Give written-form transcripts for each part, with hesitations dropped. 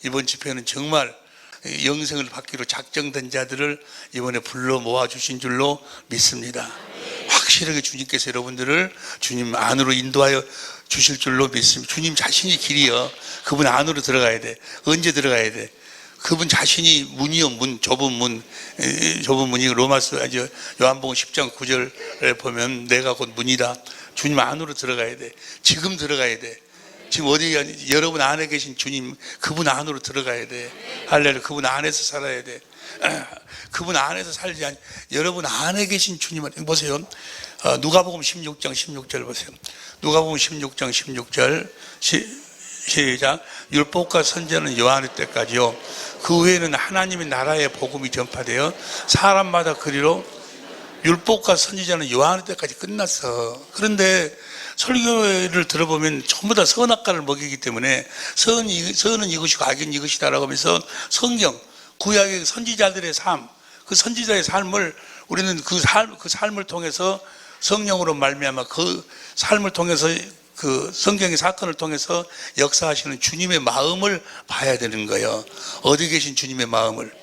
이번 집회는 정말 영생을 받기로 작정된 자들을 이번에 불러 모아주신 줄로 믿습니다. 확실하게 주님께서 여러분들을 주님 안으로 인도하여 주실 줄로 믿습니다. 주님 자신이 길이여. 그분 안으로 들어가야 돼. 언제 들어가야 돼? 그분 자신이 문이요, 문, 좁은 문이 로마서 요한복음 10장 9절에 보면 내가 곧 문이다. 주님 안으로 들어가야 돼. 지금 들어가야 돼. 지금 어디 여러분 안에 계신 주님, 그분 안으로 들어가야 돼. 할렐루야. 그분 안에서 살아야 돼. 그분 안에서 살지 않. 여러분 안에 계신 주님을 보세요. 누가복음 16장 16절 보세요. 누가복음 16장 16절 시작. 율법과 선지자는 요한의 때까지요. 그 후에는 하나님의 나라의 복음이 전파되어 사람마다 그리로 율법과 선지자는 요한의 때까지 끝났어. 그런데 설교를 들어보면 전부 다 선악과를 먹이기 때문에 선은 이것이고 악은 이것이다라고 하면서 성경, 구약의 선지자들의 삶, 그 선지자의 삶을 우리는 그 삶을 통해서 성령으로 말미암아 그 삶을 통해서 그 성경의 사건을 통해서 역사하시는 주님의 마음을 봐야 되는 거예요. 어디 계신 주님의 마음을,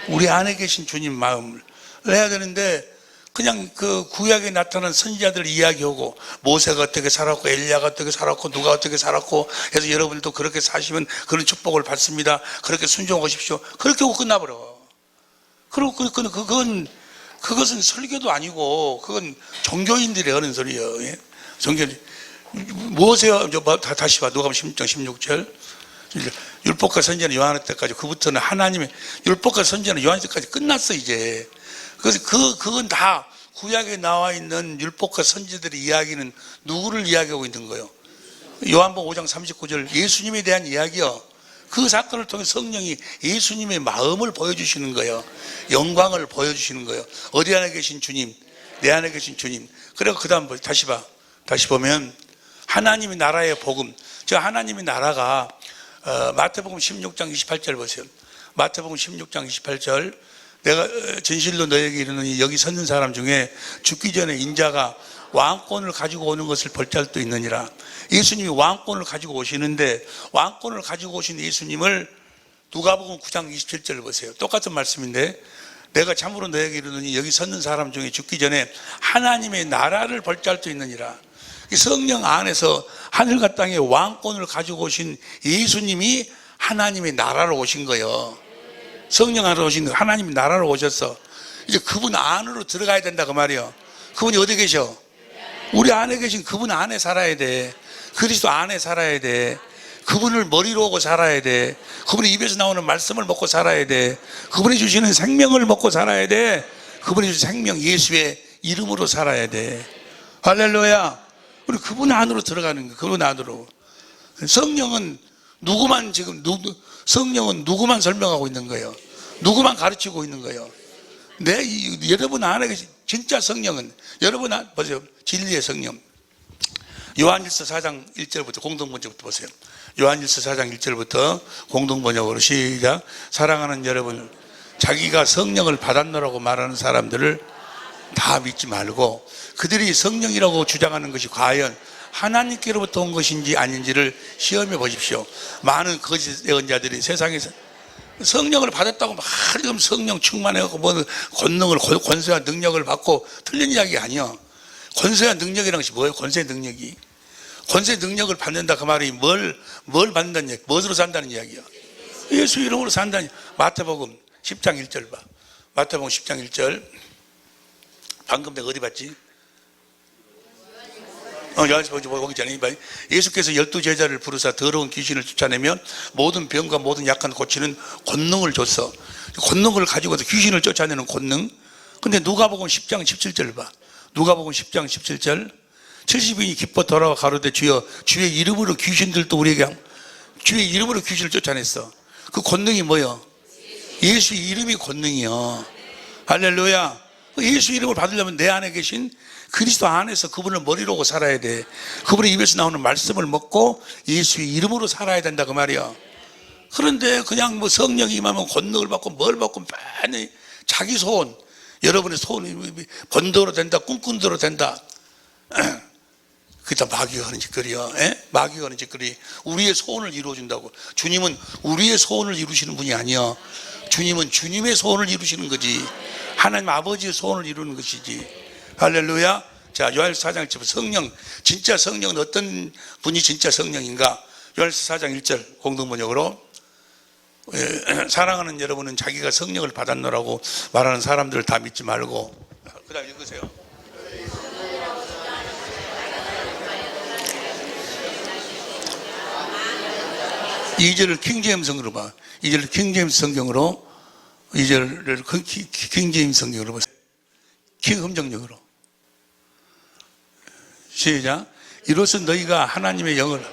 우리 안에 계신 주님 마음을 해야 되는데 그냥 그 구약에 나타난 선지자들 이야기하고 모세가 어떻게 살았고 엘리야가 어떻게 살았고 누가 어떻게 살았고 해서 여러분들도 그렇게 사시면 그런 축복을 받습니다. 그렇게 순종하십시오. 그렇게 하고 끝나버려. 그리고 그것은 설교도 아니고 그건 종교인들이 하는 소리예요. 예? 모세와 다시 봐. 누가복음 16장 16절. 율법과 선지자는 요한의 때까지, 그부터는 하나님의 율법과 선지자는 요한의 때까지 끝났어 이제. 그래서 그건 다 구약에 나와 있는 율법과 선지자들의 이야기는 누구를 이야기하고 있는 거예요? 요한복음 5장 39절 예수님에 대한 이야기요. 그 사건을 통해 성령이 예수님의 마음을 보여주시는 거예요. 영광을 보여주시는 거예요. 어디 안에 계신 주님, 내 안에 계신 주님. 그리고 그 다음 다시 봐. 다시 보면 하나님의 나라의 복음. 저 하나님의 나라가 마태복음 16장 28절 보세요. 마태복음 16장 28절. 내가 진실로 너에게 이르노니 여기 섰는 사람 중에 죽기 전에 인자가 왕권을 가지고 오는 것을 볼 자도 있느니라. 예수님이 왕권을 가지고 오시는데 왕권을 가지고 오신 예수님을 누가복음 9장 27절을 보세요. 똑같은 말씀인데 내가 참으로 너에게 이르노니 여기 섰는 사람 중에 죽기 전에 하나님의 나라를 볼 자도 있느니라. 성령 안에서 하늘과 땅에 왕권을 가지고 오신 예수님이 하나님의 나라로 오신 거예요. 성령 안으로 오신 거예요. 하나님의 나라로 오셨어. 이제 그분 안으로 들어가야 된다 그 말이에요. 그분이 어디 계셔? 우리 안에 계신 그분 안에 살아야 돼. 그리스도 안에 살아야 돼. 그분을 머리로 오고 살아야 돼. 그분의 입에서 나오는 말씀을 먹고 살아야 돼. 그분이 주시는 생명을 먹고 살아야 돼. 그분이 주신 생명 예수의 이름으로 살아야 돼. 할렐루야. 우리 그분 안으로 들어가는 거예요. 그분 안으로. 성령은 성령은 누구만 설명하고 있는 거예요. 누구만 가르치고 있는 거예요. 여러분 안에 계신 진짜 성령은 여러분 안에 보세요. 진리의 성령. 요한일서 4장 1절부터 공동번역부터 보세요. 요한일서 4장 1절부터 공동번역으로 시작. 사랑하는 여러분, 자기가 성령을 받았노라고 말하는 사람들을 다 믿지 말고 그들이 성령이라고 주장하는 것이 과연 하나님께로부터 온 것인지 아닌지를 시험해 보십시오. 많은 거짓 예언자들이 세상에서 성령을 받았다고 막 성령 충만해갖고 뭐 권세와 능력을 받고 틀린 이야기 아니야. 권세와 능력이라는 것이 뭐예요? 권세 능력이. 권세 능력을 받는다 그 말이 뭘 받는다는 얘기, 무엇으로 산다는 이야기야? 예수 이름으로 산다는. 마태복음 10장 1절 봐. 마태복음 10장 1절. 방금 내가 어디 봤지? 요한일서 보기 전에 예수께서 12제자를 부르사 더러운 귀신을 쫓아내며 모든 병과 모든 약한 고치는 권능을 줬어. 권능을 가지고서 귀신을 쫓아내는 권능. 근데 누가복음 10장 17절 봐. 누가복음 10장 17절. 70인이 기뻐 돌아와 가로되 주여 주의 이름으로 귀신들도 우리에게 주의 이름으로 귀신을 쫓아냈어. 그 권능이 뭐요? 예수 이름이 권능이요. 할렐루야. 예수 이름을 받으려면 내 안에 계신 그리스도 안에서 그분을 머리로 오고 살아야 돼. 그분의 입에서 나오는 말씀을 먹고 예수의 이름으로 살아야 된다 그 말이야. 그런데 그냥 뭐 성령이 임하면 권능을 받고 뭘 받고 많이 자기 소원, 여러분의 소원이 번도로 된다, 꿈꾼 대로 된다. 그다 마귀가 하는 짓거리야. 예? 마귀가 하는 짓거리. 우리의 소원을 이루어준다고. 주님은 우리의 소원을 이루시는 분이 아니야. 주님은 주님의 소원을 이루시는 거지. 하나님 아버지의 소원을 이루는 것이지. 할렐루야. 자, 요한일서 4장 1절. 성령, 진짜 성령은 어떤 분이 진짜 성령인가? 요한일서 4장 1절 공동번역으로, 사랑하는 여러분은 자기가 성령을 받았노라고 말하는 사람들을 다 믿지 말고. 그 다음 읽으세요. 이 절을 킹제임스 성경으로 봐. 이 절을 킹제임스 성경으로, 이 절을 킹제임스 성경으로 보세요. 킹흠정역으로. 시작. 이로써 너희가 하나님의 영을,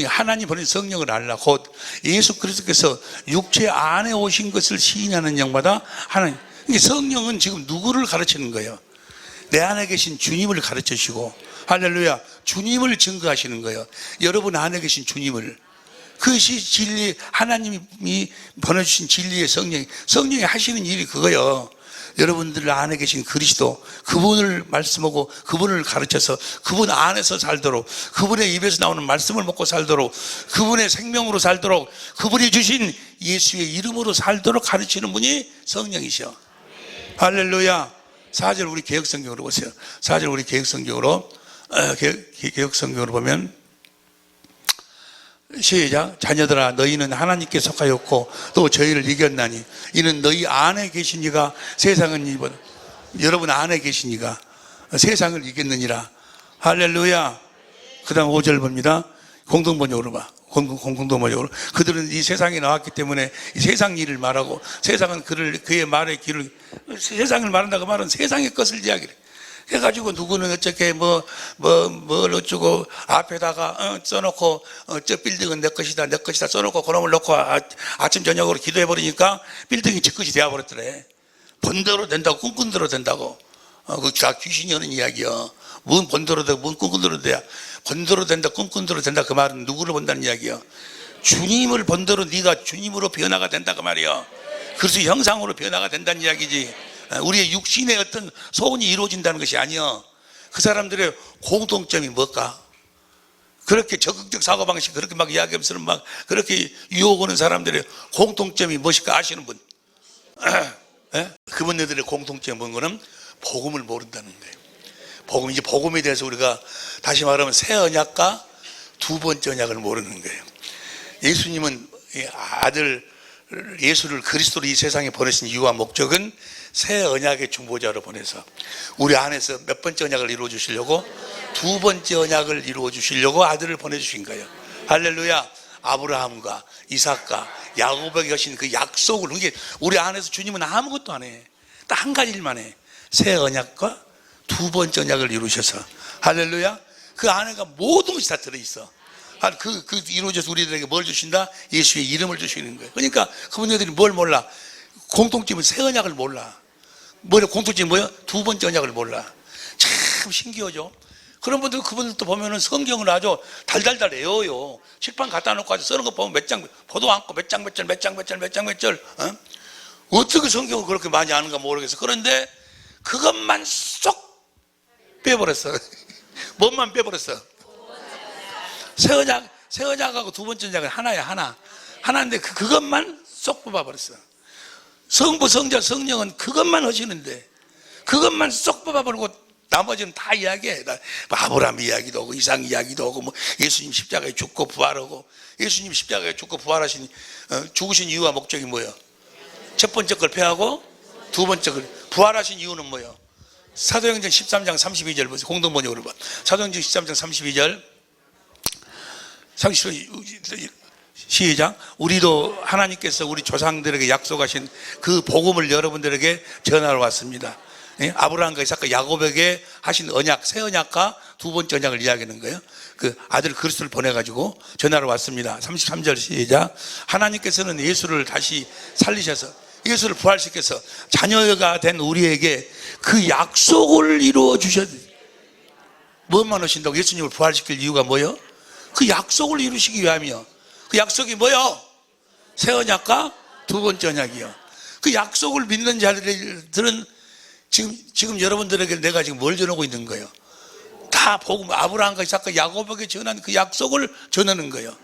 하나님 보낸 성령을 알라. 곧 예수 그리스도께서 육체 안에 오신 것을 시인하는 영마다 하나님. 성령은 지금 누구를 가르치는 거예요? 내 안에 계신 주님을 가르쳐 주시고, 할렐루야, 주님을 증거하시는 거예요. 여러분 안에 계신 주님을. 그것이 진리, 하나님이 보내주신 진리의 성령이 하시는 일이 그거예요. 여러분들 안에 계신 그리스도, 그분을 말씀하고 그분을 가르쳐서 그분 안에서 살도록, 그분의 입에서 나오는 말씀을 먹고 살도록, 그분의 생명으로 살도록, 그분이 주신 예수의 이름으로 살도록 가르치는 분이 성령이셔. 할렐루야. 4절 우리 개혁성경으로 보세요. 4절 우리 개혁성경으로, 개혁성경으로 보면, 시작. 자녀들아, 너희는 하나님께 속하였고 또 저희를 이겼나니 이는 너희 안에 계신 이가 세상은 이보다, 여러분 안에 계신 이가 세상을 이겼느니라. 할렐루야. 그 다음 5절 봅니다. 공동번역으로 봐. 공동번역으로. 그들은 이 세상에 나왔기 때문에 이 세상 일을 말하고, 세상은 그의 말의 길을, 세상을 말한다고 말은 세상의 것을 이야기해. 해가지고 누구는 어떻게 뭘 어쩌고 앞에다가 써놓고, 저 빌딩은 내 것이다 써놓고 그놈을 놓고 아침 저녁으로 기도해버리니까 빌딩이 제 것이 되어버렸더래. 번대로 된다고, 꿈꾼대로 된다고. 그 다 귀신이 하는 이야기야. 뭔 번대로 되고 뭔 꿈꾼대로 돼야. 번대로 된다, 꿈꾼대로 된다, 그 말은 누구를 본다는 이야기야? 주님을 번대로, 네가 주님으로 변화가 된다 그 말이야. 그래서 형상으로 변화가 된다는 이야기지. 우리의 육신의 어떤 소원이 이루어진다는 것이 아니야. 그 사람들의 공통점이 뭘까? 그렇게 적극적 사고방식, 그렇게 막 이야기하면서 막 그렇게 유혹하는 사람들의 공통점이 무엇일까 아시는 분? 그분들의 공통점이 뭔 거는 복음을 모른다는 거예요. 이제 복음에 대해서 우리가 다시 말하면 새 언약과 두 번째 언약을 모르는 거예요. 예수님은 아들 예수를 그리스도로 이 세상에 보내신 이유와 목적은 새 언약의 중보자로 보내서 우리 안에서 몇 번째 언약을 이루어 주시려고, 두 번째 언약을 이루어 주시려고 아들을 보내주신 거예요. 할렐루야. 아브라함과 이삭과 야곱에게 하신 그 약속을, 그게 우리 안에서 주님은 아무것도 안 해. 딱 한 가지 일만 해. 새 언약과 두 번째 언약을 이루셔서, 할렐루야. 그 안에가 모든 것이 다 들어있어. 그 이루어져서 우리들에게 뭘 주신다? 예수의 이름을 주시는 거예요. 그러니까 그분들이 뭘 몰라? 공통점은 새 언약을 몰라. 공통점이 뭐야? 두 번째 언약을 몰라. 참 신기하죠? 그런 분들, 그분들도 보면은 성경을 아주 달달달 외워요. 칠판 갖다 놓고 아주 쓰는 거 보면 몇 장, 보도 않고 몇 장 몇 절. 어떻게 성경을 그렇게 많이 아는가 모르겠어. 그런데 그것만 쏙 빼버렸어. 뭔만 빼버렸어? 새 언약하고 두 번째 언약은 하나야. 하나인데 그것만 쏙 뽑아버렸어. 성부, 성자, 성령은 그것만 하시는데 그것만 쏙 뽑아버리고 나머지는 다 이야기해. 아브라함 이야기도 하고 이삭 이야기도 하고, 예수님 십자가에 죽고 부활하고, 예수님 십자가에 죽고 부활하신, 죽으신 이유와 목적이 뭐예요? 첫 번째 걸 폐하고 두 번째 걸, 부활하신 이유는 뭐예요? 사도행전 13장 32절 보세요. 공동번역으로 봐. 사도행전 13장 32절. 시작. 우리도 하나님께서 우리 조상들에게 약속하신 그 복음을 여러분들에게 전하러 왔습니다. 아브라함과 이삭과 야곱에게 하신 언약, 새 언약과 두 번째 언약을 이야기하는 거예요. 그 아들 그리스도를 보내가지고 전하러 왔습니다. 33절 시작. 하나님께서는 예수를 다시 살리셔서, 예수를 부활시켜서 자녀가 된 우리에게 그 약속을 이루어 주셨. 뭐만 하신다고? 예수님을 부활시킬 이유가 뭐예요? 그 약속을 이루시기 위함이요. 그 약속이 뭐요? 새 언약과 두 번째 언약이요. 그 약속을 믿는 자들은 지금 여러분들에게 내가 지금 뭘 전하고 있는 거예요? 다 복음, 아브라함과 이삭과 야곱에게 전한 그 약속을 전하는 거예요.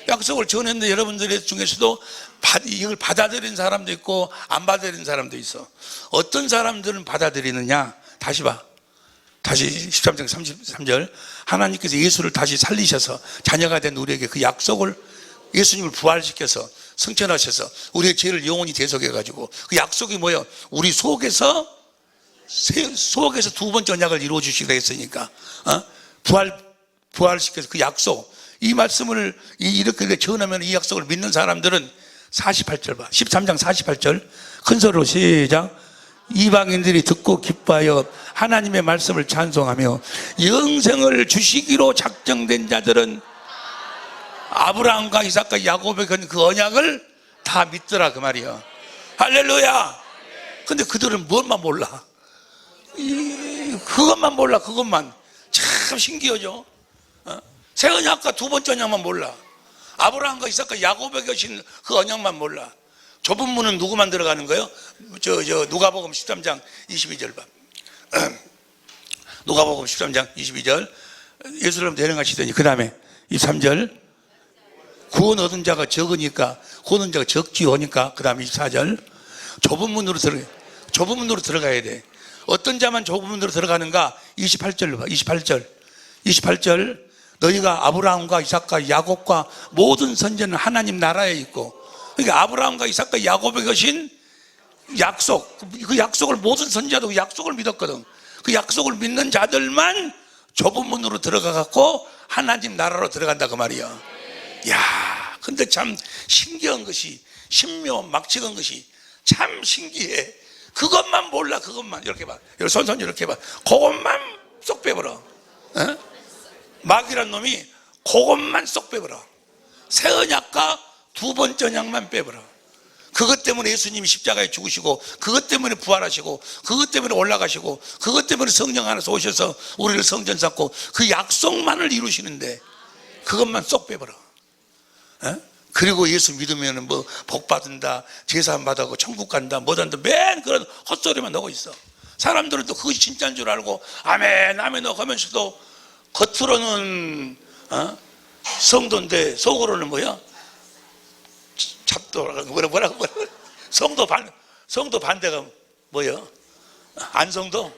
약속을 전했는데 여러분들 중에서도 이걸 받아들인 사람도 있고 안 받아들인 사람도 있어. 어떤 사람들은 받아들이느냐? 다시 봐. 다시 13장 33절. 하나님께서 예수를 다시 살리셔서 자녀가 된 우리에게 그 약속을, 예수님을 부활시켜서 승천하셔서 우리의 죄를 영원히 대속해가지고 그 약속이 뭐예요? 우리 속에서 두 번째 언약을 이루어 주시기로 했으니까 부활시켜서 그 약속, 이 말씀을 이렇게 전하면 이 약속을 믿는 사람들은 48절 봐. 13장 48절 큰 소리로 시작. 이방인들이 듣고 기뻐하여 하나님의 말씀을 찬송하며 영생을 주시기로 작정된 자들은 아브라함과 이삭과 야곱의 그 언약을 다 믿더라 그 말이야. 할렐루야. 근데 그들은 뭘만 몰라? 그것만 몰라. 그것만. 참 신기하죠. 새 언약과 두 번째 언약만 몰라. 아브라함과 이삭과 야곱에게 주신 그 언약만 몰라. 좁은 문은 누구만 들어가는 거예요? 누가복음 13장 22절 봐. 누가복음 13장 22절. 예수님 내려가시더니 그 다음에 23절. 구원 얻은 자가 적으니까 구원 얻은 자가 적지 오니까 그 다음에 24절. 좁은 문으로 들어가야 돼. 어떤 자만 좁은 문으로 들어가는가? 28절로 봐. 28절. 너희가 아브라함과 이삭과 야곱과 모든 선지자는 하나님 나라에 있고, 그러니까 아브라함과 이삭과 야곱에 계신 약속, 그 약속을 모든 선지자도 그 약속을 믿었거든. 그 약속을 믿는 자들만 좁은 문으로 들어가갖고 하나님 나라로 들어간다 그 말이야. 야, 근데 참 신기한 것이, 신묘막측한 것이 참 신기해. 그것만 몰라. 그것만 이렇게 봐. 손 이렇게 봐. 그것만 쏙 빼버려. 마귀란 놈이 그것만 쏙 빼버려. 새 언약과 두 번째 언약만 빼버려. 그것 때문에 예수님이 십자가에 죽으시고, 그것 때문에 부활하시고, 그것 때문에 올라가시고, 그것 때문에 성령 안에서 오셔서 우리를 성전 쌓고 그 약속만을 이루시는데 그것만 쏙 빼버려. 그리고 예수 믿으면 뭐 복 받는다, 제사함 받아고 천국 간다, 뭐단다, 맨 그런 헛소리만 하고 있어. 사람들은 또 그것이 진짜인 줄 알고 아멘 아멘 하면서도 겉으로는 성도인데 속으로는 뭐야? 잡도라고 뭐라고 성도 반대가 뭐야? 안성도?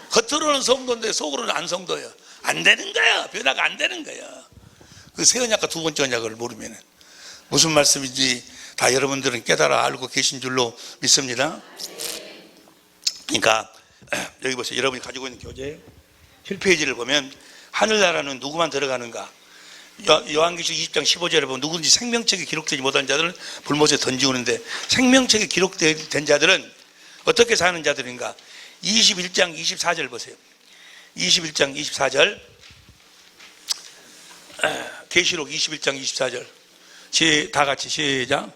겉으로는 성도인데 속으로는 안성도야. 안 되는 거야. 변화가 안 되는 거야. 그 새 언약과 두 번째 언약을 모르면 무슨 말씀인지 다 여러분들은 깨달아 알고 계신 줄로 믿습니다. 그러니까 여기 보세요. 여러분이 가지고 있는 교재 7페이지를 보면 하늘나라는 누구만 들어가는가? 요한계시록 20장 15절에 보면 누구든지 생명책에 기록되지 못한 자들은 불못에 던지우는데, 생명책에 기록된 자들은 어떻게 사는 자들인가? 21장 24절 보세요. 21장 24절. 계시록 21장 24절. 다 같이 시작.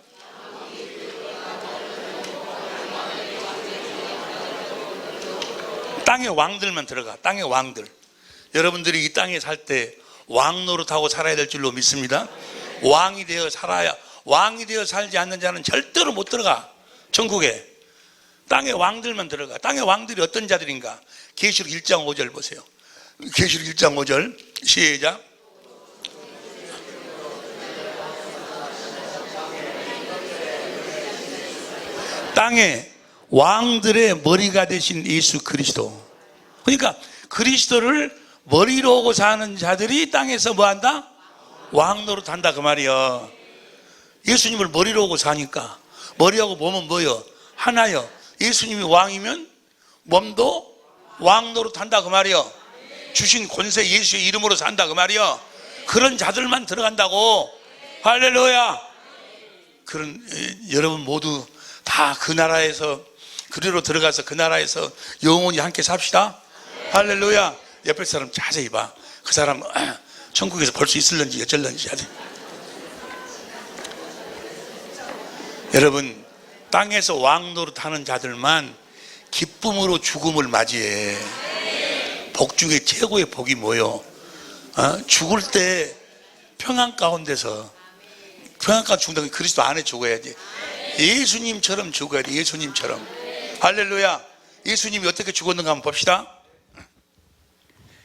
땅의 왕들만 들어가. 땅의 왕들. 여러분들이 이 땅에 살 때 왕 노릇하고 살아야 될 줄로 믿습니다. 왕이 되어 살아야, 왕이 되어 살지 않는 자는 절대로 못 들어가. 천국에. 땅의 왕들만 들어가. 땅의 왕들이 어떤 자들인가? 계시록 1장 5절 보세요. 계시록 1장 5절 시작. 땅의 왕들의 머리가 되신 예수 그리스도. 그러니까 그리스도를 머리로 오고 사는 자들이 땅에서 뭐한다? 왕노릇 한다 그 말이야. 예수님을 머리로 오고 사니까 머리하고 몸은 뭐요? 하나요. 예수님이 왕이면 몸도 왕노릇 한다 그 말이야. 주신 권세 예수의 이름으로 산다 그 말이야. 그런 자들만 들어간다고. 할렐루야. 그런 여러분 모두 다 그 나라에서, 그리로 들어가서 그 나라에서 영원히 함께 삽시다. 할렐루야. 옆에 사람 자세히 봐. 그 사람 천국에서 볼 수 있을런지 어쩔런지. 여러분, 땅에서 왕노릇 하는 자들만 기쁨으로 죽음을 맞이해. 복 중에 최고의 복이 뭐요? 죽을 때 평안 가운데서, 평안 가운데 죽는다면 그리스도 안에 죽어야지. 예수님처럼 죽어야 돼. 예수님처럼. 할렐루야. 예수님이 어떻게 죽었는가 한번 봅시다.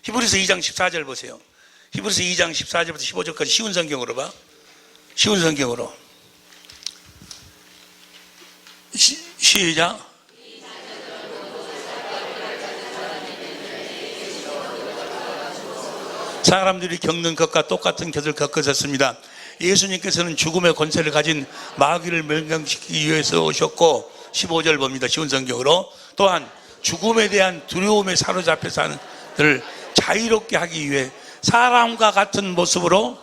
히브리서 2장 14절 보세요. 히브리서 2장 14절부터 15절까지 쉬운 성경으로 봐. 쉬운 성경으로. 시작. 사람들이 겪는 것과 똑같은 것을 겪으셨습니다. 예수님께서는 죽음의 권세를 가진 마귀를 멸망시키기 위해서 오셨고, 15절 봅니다. 쉬운 성경으로. 또한 죽음에 대한 두려움에 사로잡혀 사는 들을 자유롭게 하기 위해 사람과 같은 모습으로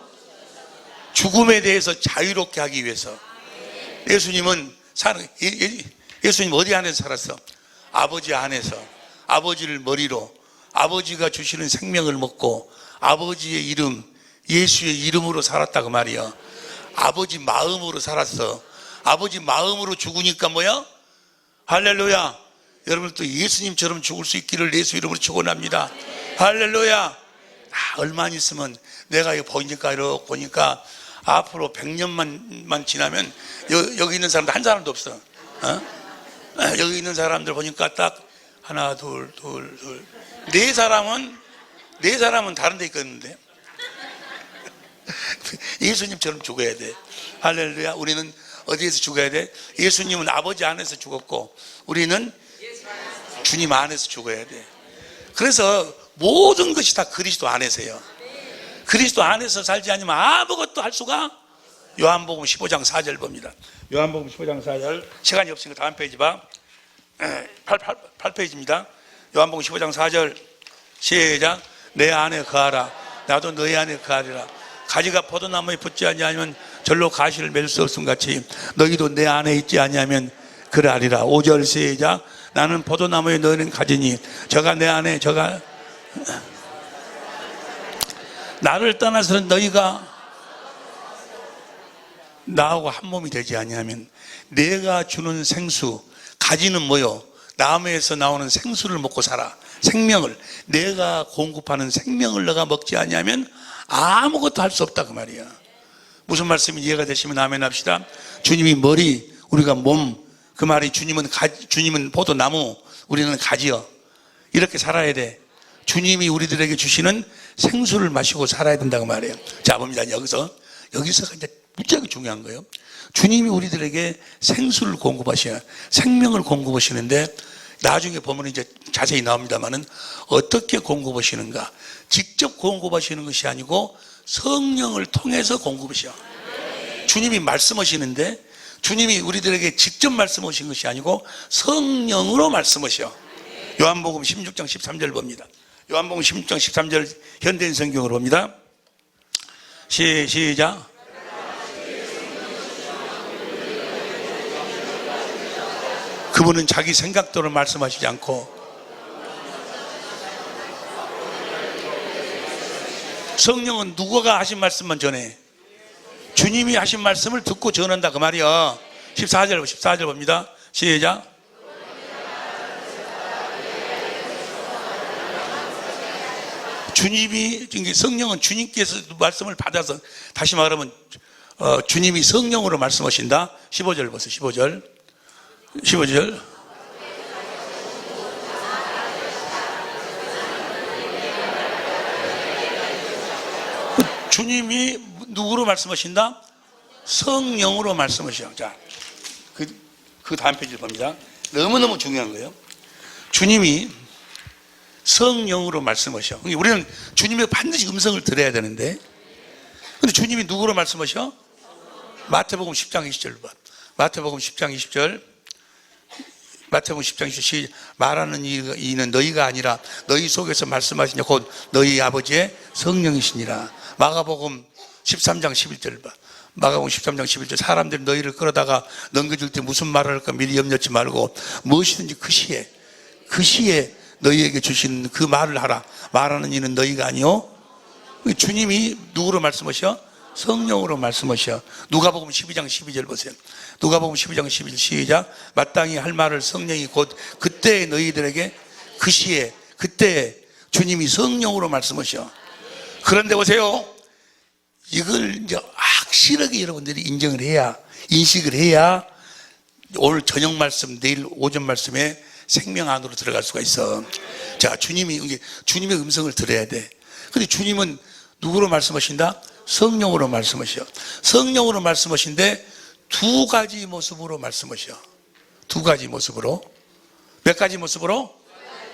죽음에 대해서 자유롭게 하기 위해서. 예수님은 예수님 어디 안에서 살았어? 아버지 안에서. 아버지를 머리로, 아버지가 주시는 생명을 먹고 아버지의 이름, 예수의 이름으로 살았다고 말이야. 아버지 마음으로 살았어. 아버지 마음으로 죽으니까 뭐야? 할렐루야. 여러분 또 예수님처럼 죽을 수 있기를 예수 이름으로 축원합니다. 할렐루야. 얼마 안 있으면 내가 이거 보니까 앞으로 100년만 지나면 여기 있는 사람들 한 사람도 없어. 여기 있는 사람들 보니까 딱 하나, 둘, 네 사람은 다른 데 있겠는데. 예수님처럼 죽어야 돼. 할렐루야. 우리는 어디에서 죽어야 돼? 예수님은 아버지 안에서 죽었고 우리는 주님 안에서 죽어야 돼. 그래서 모든 것이 다 그리스도 안에서요. 그리스도 안에서 살지 않으면 아무것도 할 수가. 요한복음 15장 4절 봅니다. 요한복음 15장 4절. 시간이 없으니까 다음 페이지 봐. 8페이지입니다. 요한복음 15장 4절. 시작. 내 안에 거하라. 나도 너희 안에 거하리라. 가지가 포도나무에 붙지 아니하면 절로 가시를 맺을 수 없음 같이 너희도 내 안에 있지 아니하면 그러하리라. 5절 시작. 나는 포도나무에 너희는 가지니 저가 내 안에 저가 나를 떠나서는 너희가 나하고 한 몸이 되지 아니하면 내가 주는 생수, 가지는 뭐요? 나무에서 나오는 생수를 먹고 살아. 생명을, 내가 공급하는 생명을 너가 먹지 아니하면 아무것도 할 수 없다 그 말이야. 무슨 말씀이 이해가 되시면 아멘 합시다. 주님이 머리, 우리가 몸, 그 말이 주님은 포도나무, 우리는 가지요. 이렇게 살아야 돼. 주님이 우리들에게 주시는 생수를 마시고 살아야 된다고 말이에요. 자, 봅니다. 여기서가 이제 무지하게 중요한 거예요. 주님이 우리들에게 생수를 공급하셔요. 생명을 공급하시는데 나중에 보면 이제 자세히 나옵니다만은 어떻게 공급하시는가? 직접 공급하시는 것이 아니고 성령을 통해서 공급하셔. 주님이 말씀하시는데 주님이 우리들에게 직접 말씀하신 것이 아니고 성령으로 말씀하셔. 요한복음 16장 13절 봅니다. 요한복음 16장 13절 현대인 성경으로 봅니다. 시작. 그분은 자기 생각대로 말씀하시지 않고 성령은 누구가 하신 말씀만 전해. 주님이 하신 말씀을 듣고 전한다 그 말이야. 14절 봅니다. 시작. 주님이, 성령은 주님께서 말씀을 받아서, 다시 말하면 주님이 성령으로 말씀하신다. 15절 보세요. 15절. 주님이 누구로 말씀하신다? 성령으로 말씀하셔. 자, 그 다음 페이지를 봅니다. 너무너무 중요한 거예요. 주님이 성령으로 말씀하셔. 우리는 주님의 반드시 음성을 들어야 되는데, 근데 주님이 누구로 말씀하셔? 마태복음 10장 20절 봐. 마태복음 10장 20절. 마태복음 10장 20절. 말하는 이는 너희가 아니라 너희 속에서 말씀하시냐 곧 너희 아버지의 성령이시니라. 마가복음 13장 11절 봐. 마가복음 13장 11절. 사람들이 너희를 끌어다가 넘겨줄 때 무슨 말을 할까 미리 염려치 말고 무엇이든지 그 시에 너희에게 주시는 그 말을 하라. 말하는 이는 너희가 아니요. 주님이 누구로 말씀하셔? 성령으로 말씀하셔. 누가복음 12장 12절 보세요. 누가복음 12장 12절 시작. 마땅히 할 말을 성령이 곧 그때 너희들에게 그 시에 그때 주님이 성령으로 말씀하셔. 그런데 보세요. 이걸 이제 확실하게 여러분들이 인정을 해야, 인식을 해야 오늘 저녁 말씀, 내일 오전 말씀에 생명 안으로 들어갈 수가 있어. 자, 주님의 음성을 들어야 돼. 근데 주님은 누구로 말씀하신다? 성령으로 말씀하셔. 성령으로 말씀하신데 두 가지 모습으로 말씀하셔. 두 가지 모습으로. 몇 가지 모습으로?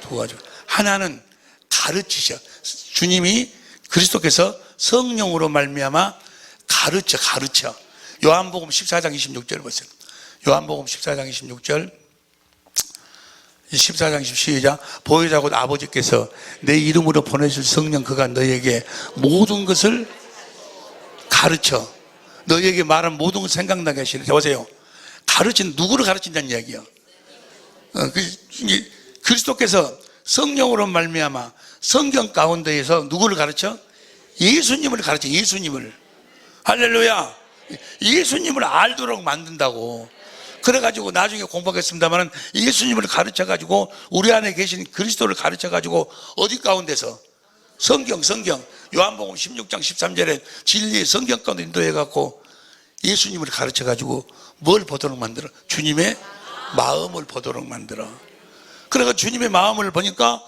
두 가지. 하나는 가르치셔. 주님이 그리스도께서 성령으로 말미암아 가르쳐. 요한복음 14장 26절 보세요. 요한복음 14장 26절. 14장 26절. 보혜사 곧 아버지께서 내 이름으로 보내실 성령 그가 너희에게 모든 것을 가르쳐. 너희에게 말한 모든 걸 생각나게 하시는. 보세요. 누구를 가르친다는 이야기야. 그리스도께서 성령으로 말미암아 성경 가운데에서 누구를 가르쳐? 예수님을 가르쳐. 예수님을. 할렐루야. 예수님을 알도록 만든다고. 그래가지고 나중에 공부하겠습니다만 예수님을 가르쳐가지고 우리 안에 계신 그리스도를 가르쳐가지고 어디 가운데서? 성경. 요한복음 16장 13절에 진리의 성경 가운데 인도해갖고 예수님을 가르쳐가지고 뭘 보도록 만들어? 주님의 마음을 보도록 만들어. 그래서 주님의 마음을 보니까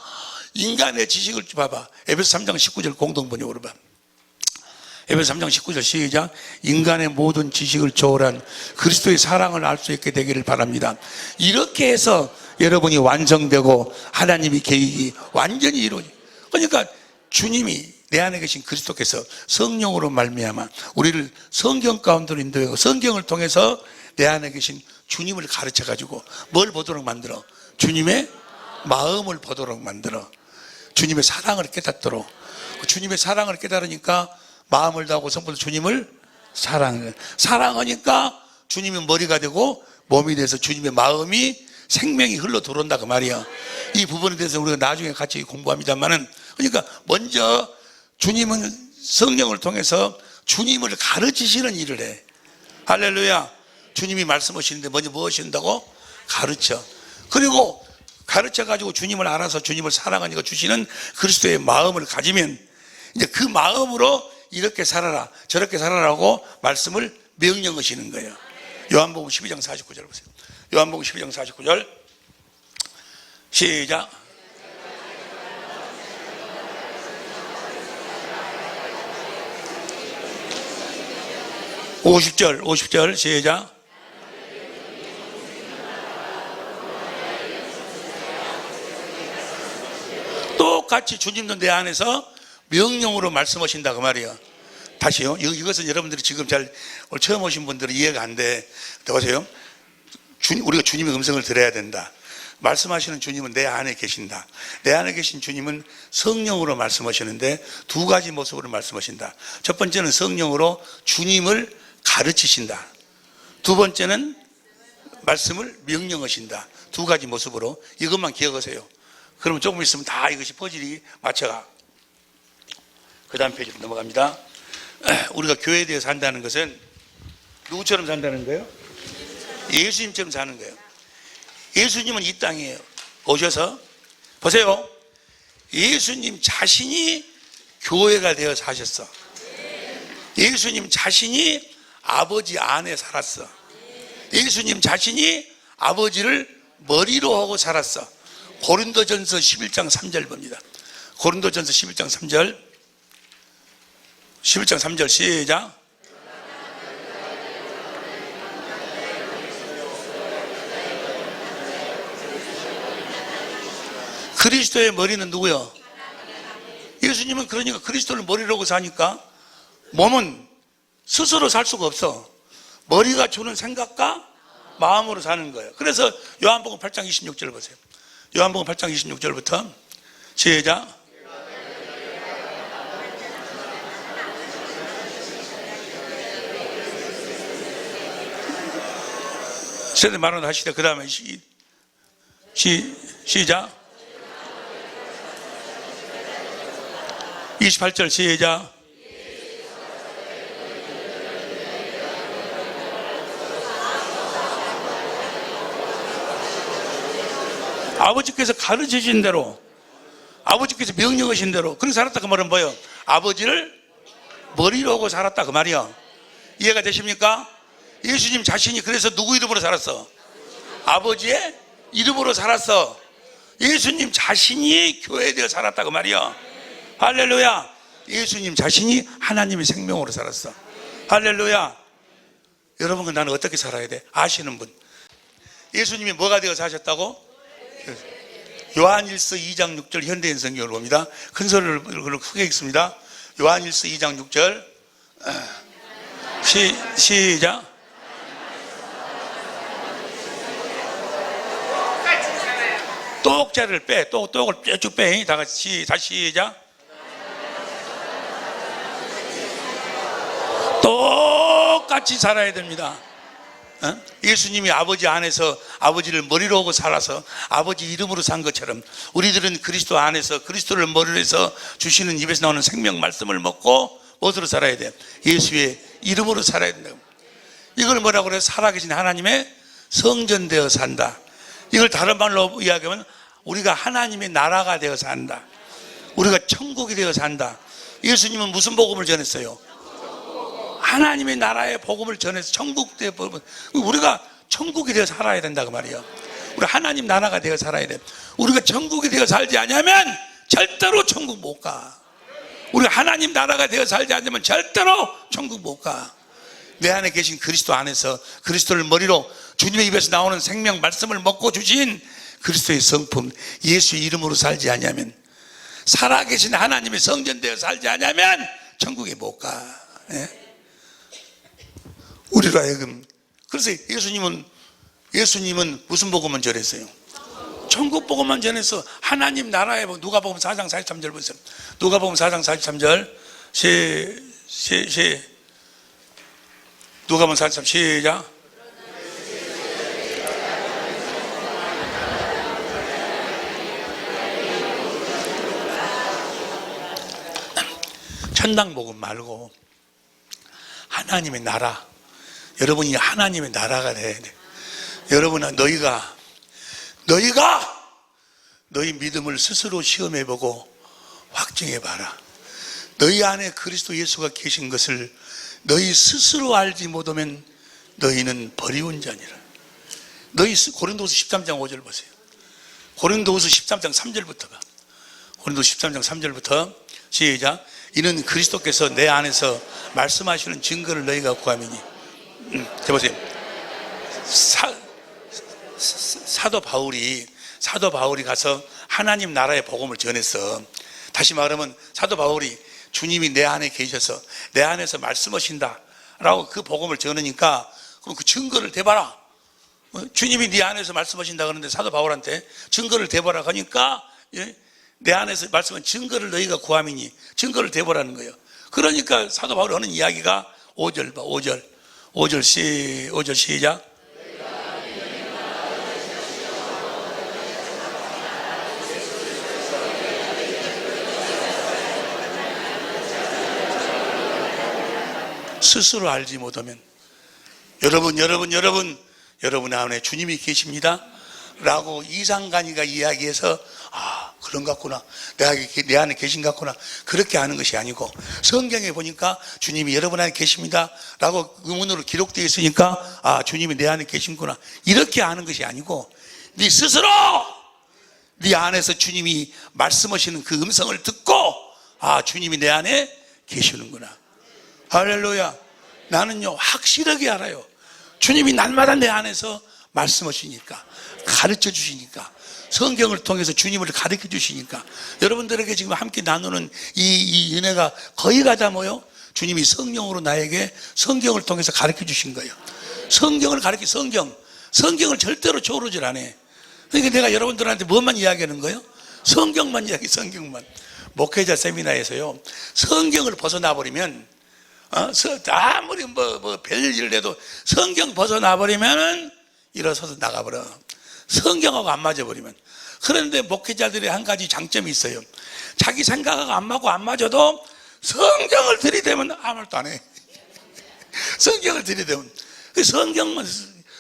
인간의 지식을 봐봐. 에베소 3장 19절 공동번역으로 봐. 에베소 3장 19절 시작. 인간의 모든 지식을 초월한 그리스도의 사랑을 알 수 있게 되기를 바랍니다. 이렇게 해서 여러분이 완성되고 하나님의 계획이 완전히 이루어지. 그러니까 주님이 내 안에 계신 그리스도께서 성령으로 말미암아 우리를 성경 가운데로 인도하고 성경을 통해서 내 안에 계신 주님을 가르쳐가지고 뭘 보도록 만들어? 주님의 마음을 보도록 만들어. 주님의 사랑을 깨닫도록. 주님의 사랑을 깨달으니까 마음을 다하고 성부로 주님을 사랑하니까 주님이 머리가 되고 몸이 돼서 주님의 마음이 생명이 흘러 들어온다 그 말이야. 이 부분에 대해서 우리가 나중에 같이 공부합니다만은, 그러니까 먼저 주님은 성령을 통해서 주님을 가르치시는 일을 해. 할렐루야. 주님이 말씀하시는데 먼저 뭐 하신다고? 가르쳐. 그리고 가르쳐가지고 주님을 알아서 주님을 사랑하니까 주시는 그리스도의 마음을 가지면 이제 그 마음으로 이렇게 살아라 저렇게 살아라고 말씀을 명령하시는 거예요. 요한복음 12장 49절 보세요. 요한복음 12장 49절 시작. 오십 절 시작. 똑같이 주님도 내 안에서 명령으로 말씀하신다 그 말이야. 다시요. 이것은 여러분들이 지금 오늘 처음 오신 분들은 이해가 안 돼. 보세요. 우리가 주님의 음성을 들어야 된다. 말씀하시는 주님은 내 안에 계신다. 내 안에 계신 주님은 성령으로 말씀하시는데 두 가지 모습으로 말씀하신다. 첫 번째는 성령으로 주님을 가르치신다. 두 번째는 말씀을 명령하신다. 두 가지 모습으로. 이것만 기억하세요. 그러면 조금 있으면 다 이것이 퍼즐이 맞춰가. 그 다음 페이지로 넘어갑니다. 우리가 교회에 대해 산다는 것은 누구처럼 산다는 거예요? 예수님처럼 사는 거예요. 예수님은 이 땅에 오셔서 보세요. 예수님 자신이 교회가 되어 사셨어. 예수님 자신이 아버지 안에 살았어. 예수님 자신이 아버지를 머리로 하고 살았어. 고린도전서 11장 3절 봅니다. 고린도전서 11장 3절 11장 3절 시작. 그리스도의 머리는 누구요? 예수님은 그러니까 그리스도를 머리로 하고 사니까 몸은 스스로 살 수가 없어. 머리가 주는 생각과 마음으로 사는 거예요. 그래서 요한복음 8장 26절 보세요. 요한복음 8장 26절부터 시작. 세대 말은 하시다. 그 다음에 시작. 28절 시작. 아버지께서 가르치신 대로, 아버지께서 명령하신 대로 그렇게 살았다 그 말은 뭐예요? 아버지를 머리로 하고 살았다 그 말이야. 이해가 되십니까? 예수님 자신이 그래서 누구 이름으로 살았어? 아버지의 이름으로 살았어. 예수님 자신이 교회에 되어 살았다고 말이야. 할렐루야. 예수님 자신이 하나님의 생명으로 살았어. 할렐루야. 여러분, 나는 어떻게 살아야 돼? 아시는 분. 예수님이 뭐가 되어 사셨다고? 요한일서 2장 6절 현대인 성경을 봅니다. 큰 소리를 크게 읽습니다. 요한일서 2장 6절 시작. 똑자를 빼, 똑을 쭉 빼. 다 같이 다시 시작. 똑같이 살아야 됩니다. 예수님이 아버지 안에서 아버지를 머리로 하고 살아서 아버지 이름으로 산 것처럼 우리들은 그리스도 안에서 그리스도를 머리로 해서 주시는 입에서 나오는 생명 말씀을 먹고 무엇으로 살아야 돼? 예수의 이름으로 살아야 된다. 이걸 뭐라고 그래요? 살아계신 하나님의 성전되어 산다. 이걸 다른 말로 이야기하면 우리가 하나님의 나라가 되어 산다. 우리가 천국이 되어 산다. 예수님은 무슨 복음을 전했어요? 하나님의 나라의 복음을 전해서 천국의 복음, 우리가 천국이 되어 살아야 된다 그 말이에요. 우리 하나님 나라가 되어 살아야 돼. 우리가 천국이 되어 살지 않으면 절대로 천국 못 가. 우리가 하나님 나라가 되어 살지 않으면 절대로 천국 못 가. 내 안에 계신 그리스도 안에서 그리스도를 머리로 주님의 입에서 나오는 생명 말씀을 먹고 주신 그리스도의 성품 예수의 이름으로 살지 않으면, 살아계신 하나님의 성전 되어 살지 않으면 천국에 못 가. 예? 우리로 하여금. 그래서 예수님은 무슨 복음만 전했어요? 천국 복음만 전해서 하나님 나라에. 누가복음 4장 43절 보세요. 누가복음 4장 43절 누가복음 43 시작. 천당 복음 말고 하나님의 나라. 여러분이 하나님의 나라가 돼야 돼. 여러분아, 너희가 너희 믿음을 스스로 시험해보고 확증해봐라. 너희 안에 그리스도 예수가 계신 것을 너희 스스로 알지 못하면 너희는 버리운 자니라. 고린도후서 13장 5절 보세요. 고린도후서 13장 3절부터 봐. 고린도후서 13장 3절부터 시작. 이는 그리스도께서 내 안에서 말씀하시는 증거를 너희가 구함이니. 보세요. 사도 바울이 가서 하나님 나라의 복음을 전했어. 다시 말하면 사도 바울이 주님이 내 안에 계셔서 내 안에서 말씀하신다 라고 그 복음을 전하니까, 그럼 그 증거를 대봐라. 주님이 네 안에서 말씀하신다 그러는데 사도 바울한테 증거를 대봐라 하니까, 내 안에서 말씀은 증거를 너희가 구함이니 증거를 대보라는 거예요. 그러니까 사도 바울이 하는 이야기가 5절 봐. 5절 시작. 스스로 알지 못하면, 여러분 안에 주님이 계십니다 라고 이상간이가 이야기해서 그런 것 같구나, 내 안에 계신 것 같구나, 그렇게 하는 것이 아니고, 성경에 보니까 주님이 여러분 안에 계십니다 라고 의문으로 기록되어 있으니까 주님이 내 안에 계신구나, 이렇게 하는 것이 아니고, 네 스스로 네 안에서 주님이 말씀하시는 그 음성을 듣고 주님이 내 안에 계시는구나. 할렐루야. 나는요 확실하게 알아요. 주님이 날마다 내 안에서 말씀하시니까, 가르쳐 주시니까, 성경을 통해서 주님을 가르쳐 주시니까, 여러분들에게 지금 함께 나누는 이 은혜가 거의 다 뭐요? 주님이 성령으로 나에게 성경을 통해서 가르쳐 주신 거예요. 성경을 성경을 절대로 조르질 않아. 그러니까 내가 여러분들한테 뭐만 이야기하는 거예요? 성경만 성경만. 목회자 세미나에서요, 성경을 벗어나 버리면, 아무리 별일을 해도 성경 벗어나 버리면은 일어서서 나가버려. 성경하고 안 맞아버리면. 그런데 목회자들의 한 가지 장점이 있어요. 자기 생각하고 안 맞고 안 맞아도 성경을 들이대면 아무 말도 안 해. 성경을 들이대면. 성경만,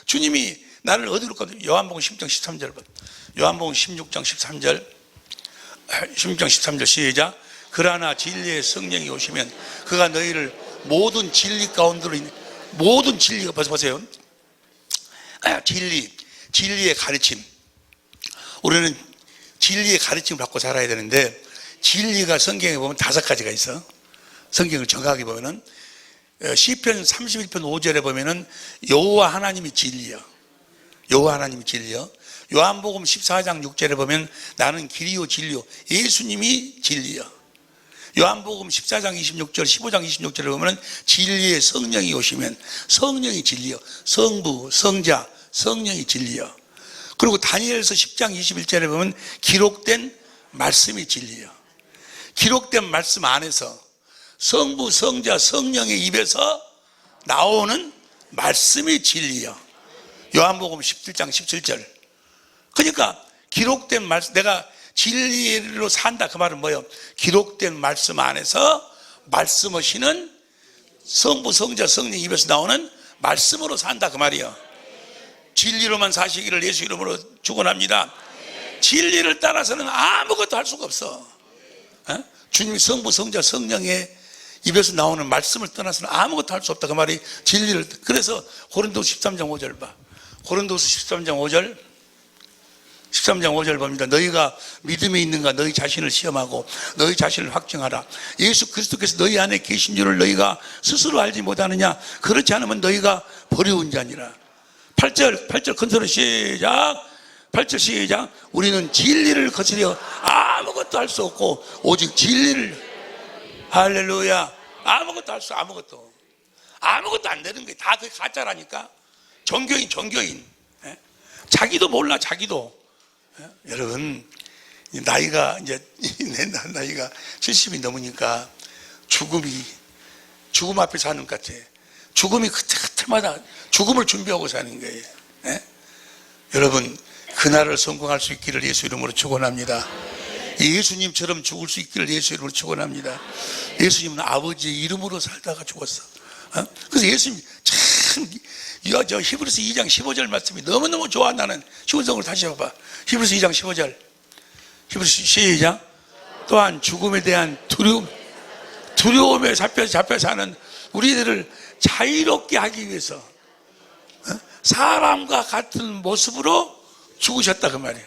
주님이 나를 어디로 가도, 요한복음 16장 13절 봐. 요한복음 16장 13절 13절 시작. 그러나 진리의 성령이 오시면 그가 너희를 모든 진리 가운데로, 모든 진리가, 보세요. 진리의 가르침. 우리는 진리의 가르침을 받고 살아야 되는데, 진리가 성경에 보면 5가지가 있어. 성경을 정확하게 보면은 시편 31편 5절에 보면은 여호와 하나님이 진리여. 여호와 하나님이 진리여. 요한복음 14장 6절에 보면 나는 길이요 진리요. 예수님이 진리여. 요한복음 14장 26절, 15장 26절에 보면 진리의 성령이 오시면 성령이 진리여. 성부, 성자, 성령이 진리여. 그리고 다니엘서 10장 21절에 보면 기록된 말씀이 진리여. 기록된 말씀 안에서 성부, 성자, 성령의 입에서 나오는 말씀이 진리여. 요한복음 17장 17절. 그러니까 기록된 말씀, 내가 진리로 산다 그 말은 뭐예요? 기록된 말씀 안에서 말씀하시는 성부, 성자, 성령 입에서 나오는 말씀으로 산다 그 말이에요. 진리로만 사시기를 예수 이름으로 축원합니다. 진리를 따라서는 아무것도 할 수가 없어. 주님이 성부, 성자, 성령의 입에서 나오는 말씀을 떠나서는 아무것도 할 수 없다 그 말이 진리를. 그래서 고린도서 13장 5절 봐. 고린도서 13장 5절 봅니다. 너희가 믿음에 있는가 너희 자신을 시험하고 너희 자신을 확증하라. 예수 그리스도께서 너희 안에 계신 줄을 너희가 스스로 알지 못하느냐. 그렇지 않으면 너희가 버려온 자니라. 8절 큰 소리 시작. 8절 시작. 우리는 진리를 거스려 아무것도 할 수 없고 오직 진리를. 할렐루야. 아무것도 할 수, 아무것도 안 되는 거예요. 다 그게 가짜라니까. 종교인. 자기도 몰라, 자기도. 여러분, 나이가 이제 내 나이가 70이 넘으니까 죽음 앞에 사는 것 같아. 죽음이 그때마다 죽음을 준비하고 사는 거예요. 여러분, 그날을 성공할 수 있기를 예수 이름으로 축원합니다. 예수님처럼 죽을 수 있기를 예수 이름으로 축원합니다. 예수님은 아버지의 이름으로 살다가 죽었어. 그래서 예수님 참, 저 히브리서 2장 15절 말씀이 너무너무 좋아. 나는 시온성을 다시 해봐. 히브리서 2장 15절. 히브리서 시작. 또한 죽음에 대한 두려움에 잡혀 사는 우리들을 자유롭게 하기 위해서 사람과 같은 모습으로 죽으셨다 그 말이에요.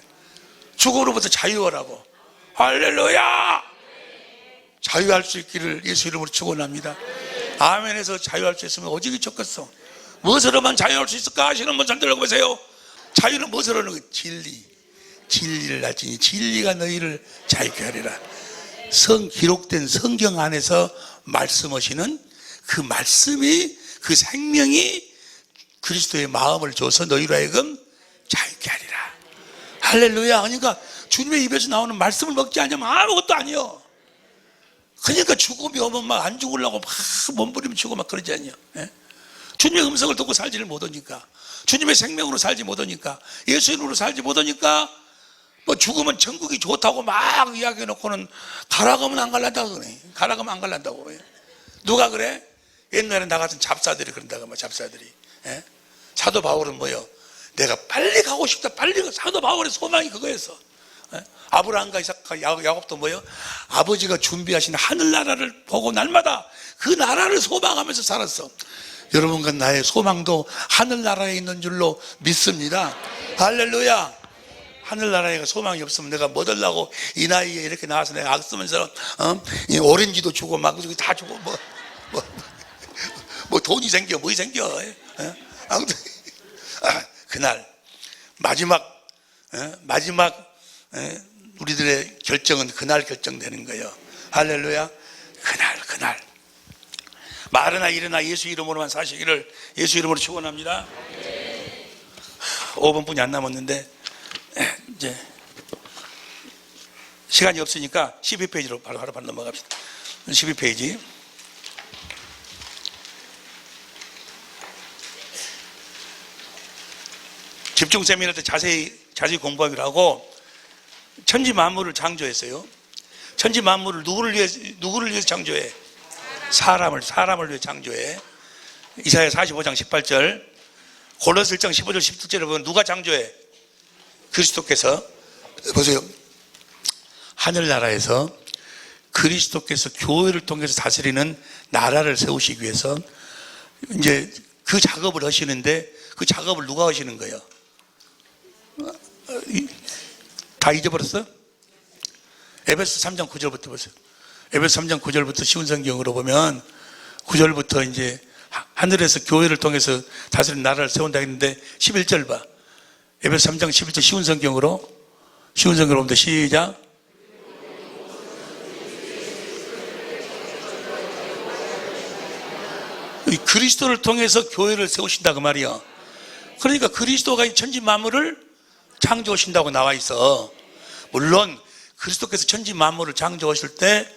죽음으로부터 자유하라고. 할렐루야. 자유할 수 있기를 예수 이름으로 축원합니다. 아멘에서 자유할 수 있으면 오직이 좋겠어. 무엇으로만 자유할 수 있을까 하시는 분 잘 들어보세요. 자유는 무엇으로 하는 거예요? 진리를 알지니 진리가 너희를 자유케 하리라. 기록된 성경 안에서 말씀하시는 그 말씀이, 그 생명이 그리스도의 마음을 줘서 너희로 하여금 자유케 하리라. 할렐루야. 그러니까 주님의 입에서 나오는 말씀을 먹지 않으면 아무것도 아니요. 그러니까 죽음이 오면 막 안 죽으려고 막 몸부림치고 막 그러지 않냐. 주님의 음성을 듣고 살지를 못하니까, 주님의 생명으로 살지 못하니까, 예수 이름으로 살지 못하니까, 뭐 죽으면 천국이 좋다고 막 이야기해놓고는 가라가면 안 갈란다고 그래. 가라가면 안 갈란다고 그래. 누가 그래? 옛날에 나 같은 잡사들이 그런다고 막 잡사들이. 사도 바울은 뭐요? 내가 빨리 가고 싶다. 사도 바울의 소망이 그거였어. 아브라함과 이삭과 야곱도 뭐요? 아버지가 준비하신 하늘나라를 보고 날마다 그 나라를 소망하면서 살았어. 여러분과 나의 소망도 하늘나라에 있는 줄로 믿습니다. 할렐루야. 하늘나라에 소망이 없으면 내가 뭐 하려고 이 나이에 이렇게 나와서 내가 악 쓰면서 오렌지도 주고 막 다 주고 뭐 돈이 생겨 뭐이 생겨. 아무튼 그날 마지막 우리들의 결정은 그날 결정되는 거예요. 할렐루야. 그날 말하나 일어나 예수 이름으로만 사시기를 예수 이름으로 축원합니다. 5분뿐이 안 남았는데 이제 시간이 없으니까 12페이지로 바로 넘어갑시다. 12페이지. 집중 세미나 때 자세히 공부하기로 하고, 천지 만물을 창조했어요. 천지 만물을 누구를 위해서 창조해? 사람을 위해 창조해. 이사야 45장 18절, 골로새 1장 15절 17절에 보면 누가 창조해? 그리스도께서. 보세요. 하늘나라에서 그리스도께서 교회를 통해서 다스리는 나라를 세우시기 위해서 이제 그 작업을 하시는데, 그 작업을 누가 하시는 거예요? 다 잊어버렸어? 에베소 3장 9절부터 보세요. 에베소 3장 9절부터 쉬운 성경으로 보면 9절부터 이제 하늘에서 교회를 통해서 다스리는 나라를 세운다 했는데 11절 봐. 에베소 3장 11절 쉬운 성경으로 보면 시작. 그리스도를 통해서 교회를 세우신다 그 말이야. 그러니까 그리스도가 이 천지 만물을 창조하신다고 나와 있어. 물론 그리스도께서 천지 만물을 창조하실 때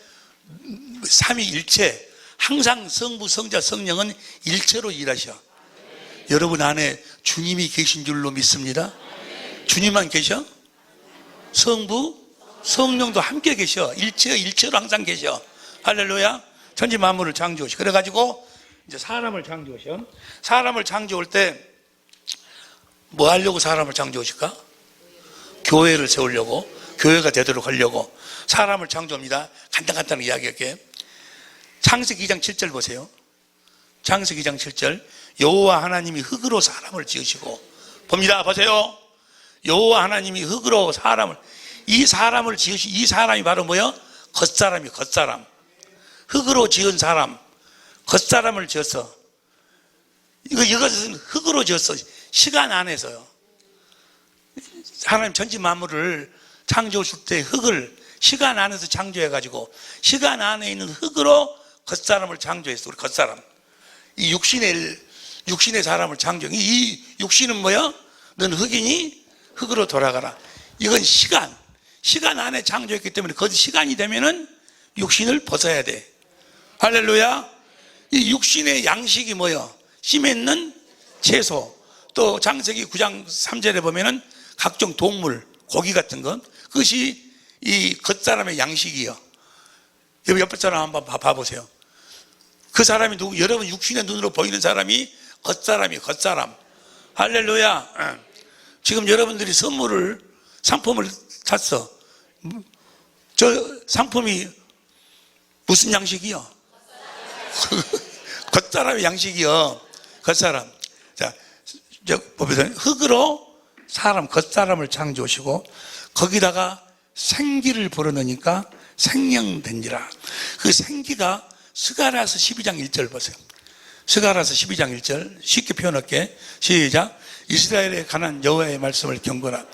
삼위일체, 항상 성부, 성자, 성령은 일체로 일하셔. 여러분 안에 주님이 계신 줄로 믿습니다. 주님만 계셔? 성부, 성령도 함께 계셔. 일체로 항상 계셔. 할렐루야. 천지 만물을 창조하셔. 그래가지고 이제 사람을 창조하셔. 사람을 창조할 때 뭐 하려고 사람을 창조하실까? 교회를 세우려고, 교회가 되도록 하려고 사람을 창조합니다. 간단하게 이야기할게. 창세기 2장 7절 보세요. 창세기 2장 7절. 여호와 하나님이 흙으로 사람을 지으시고, 봅니다. 보세요. 여호와 하나님이 흙으로 사람을, 이 사람을 지으시, 이 사람이 바로 뭐요? 겉사람이 겉사람. 흙으로 지은 사람, 겉사람을 지었어. 이것은 흙으로 지었어. 시간 안에서요. 하나님 천지 만물을 창조하실 때 흙을 시간 안에서 창조해가지고 시간 안에 있는 흙으로 겉사람을 창조했어. 우리 겉사람. 이 육신의 사람을 창조해. 이 육신은 뭐야? 넌 흙이니 흙으로 돌아가라. 이건 시간 안에 창조했기 때문에 그 시간이 되면은 육신을 벗어야 돼. 할렐루야. 이 육신의 양식이 뭐야? 씨 맺는 채소. 또 창세기 9장 3절에 보면은 각종 동물, 고기 같은 것, 그것이 이 겉사람의 양식이요. 여러분 옆에 사람 한번 봐보세요. 그 사람이 누구? 여러분 육신의 눈으로 보이는 사람이 겉사람. 할렐루야. 지금 여러분들이 상품을 샀어. 저 상품이 무슨 양식이요? 겉사람의 양식이요. 겉사람. 자, 보세요. 흙으로 사람, 겉사람을 창조하시고 거기다가 생기를 불어넣으니까 생명된지라. 그 생기가 스가랴서 12장 1절 보세요. 스가랴서 12장 1절 쉽게 표현할게. 시작. 이스라엘에 관한 여호와의 말씀을 경고하라.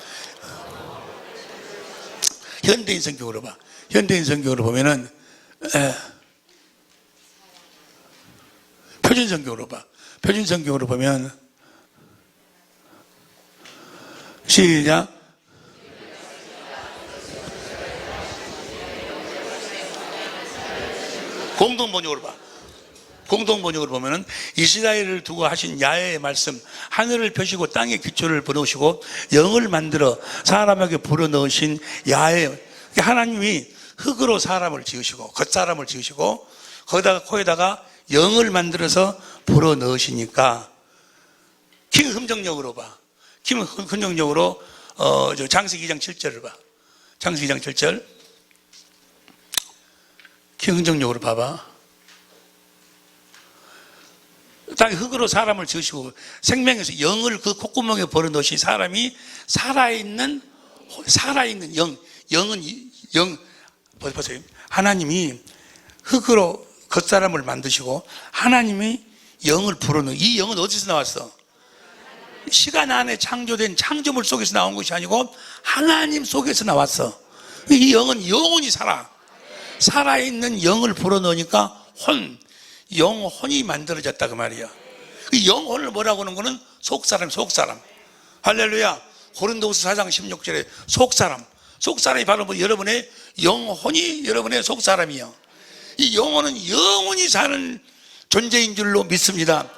현대인 성경으로 봐. 현대인 성경으로 보면은 표준 성경으로 봐. 표준 성경으로 보면 시작. 공동번역으로 봐. 공동번역으로 보면은 이스라엘을 두고 하신 야훼의 말씀, 하늘을 펴시고 땅에 기초를 부어놓으시고 영을 만들어 사람에게 불어넣으신 야훼. 하나님이 흙으로 사람을 지으시고 겉사람을 지으시고 거기다가 코에다가 영을 만들어서 불어넣으시니까 김흠정역으로 봐. 김흠정역으로 창세기 2장 7절을 봐. 창세기 2장 7절. 김흠정역으로 봐봐. 땅에 흙으로 사람을 지으시고 생명에서 영을 그 콧구멍에 불어넣으신 사람이 살아있는 영은 보세요. 하나님이 흙으로 겉사람을 만드시고 하나님이 영을 불어넣어. 이 영은 어디서 나왔어? 시간 안에 창조된 창조물 속에서 나온 것이 아니고 하나님 속에서 나왔어. 이 영은 영원히 살아있는 영을 불어넣으니까 영혼이 만들어졌다 그 말이야. 그 영혼을 뭐라고 하는 거는 속사람. 할렐루야. 고린도후서 4장 16절에 속사람이 바로 뭐 여러분의 영혼이 여러분의 속사람이요. 이 영혼은 영원히 사는 존재인 줄로 믿습니다.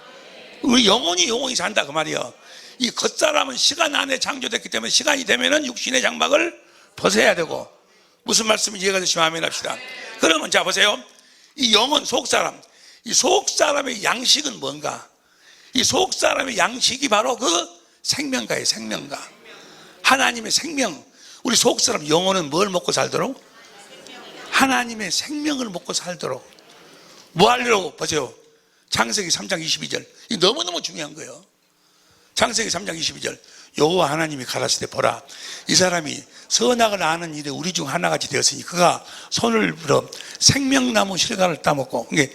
우리 영원히 산다 그 말이야. 이 겉사람은 시간 안에 창조됐기 때문에 시간이 되면은 육신의 장막을 벗어야 되고. 무슨 말씀인지 이해가 되시면 아멘 합시다. 그러면 자 보세요. 이 영혼 속사람, 이 속사람의 양식은 뭔가? 이 속사람의 양식이 바로 그 생명가예요. 생명가. 하나님의 생명. 우리 속사람 영혼은 뭘 먹고 살도록? 하나님의 생명을 먹고 살도록. 뭐 하려고? 보세요. 창세기 3장 22절. 이거 너무너무 중요한 거예요. 창세기 3장 22절 여호와 하나님이 가라사대 보라 이 사람이 선악을 아는 일에 우리 중 하나같이 되었으니 그가 손을 들어 생명나무 실과를 따먹고 이게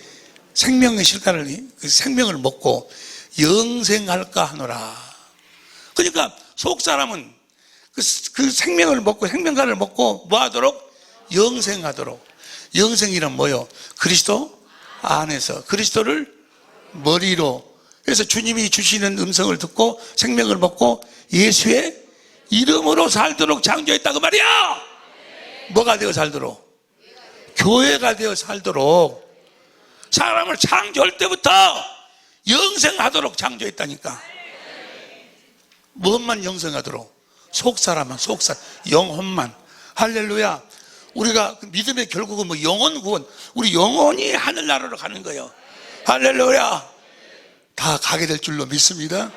생명의 실과를 그 생명을 먹고 영생할까 하노라. 그러니까 속 사람은 그 생명을 먹고 생명과를 먹고 뭐 하도록? 영생하도록. 영생이란 뭐요? 그리스도 안에서 그리스도를 머리로. 그래서 주님이 주시는 음성을 듣고 생명을 먹고 예수의 이름으로 살도록 창조했다 그 말이야. 뭐가 되어 살도록? 교회가 되어 살도록. 사람을 창조할 때부터 영생하도록 창조했다니까. 무엇만 영생하도록? 속사람만, 속사람, 영혼만. 할렐루야. 우리가 믿음의 결국은 뭐 영혼 구원, 우리 영혼이 하늘나라로 가는 거예요. 할렐루야. 다 가게 될 줄로 믿습니다.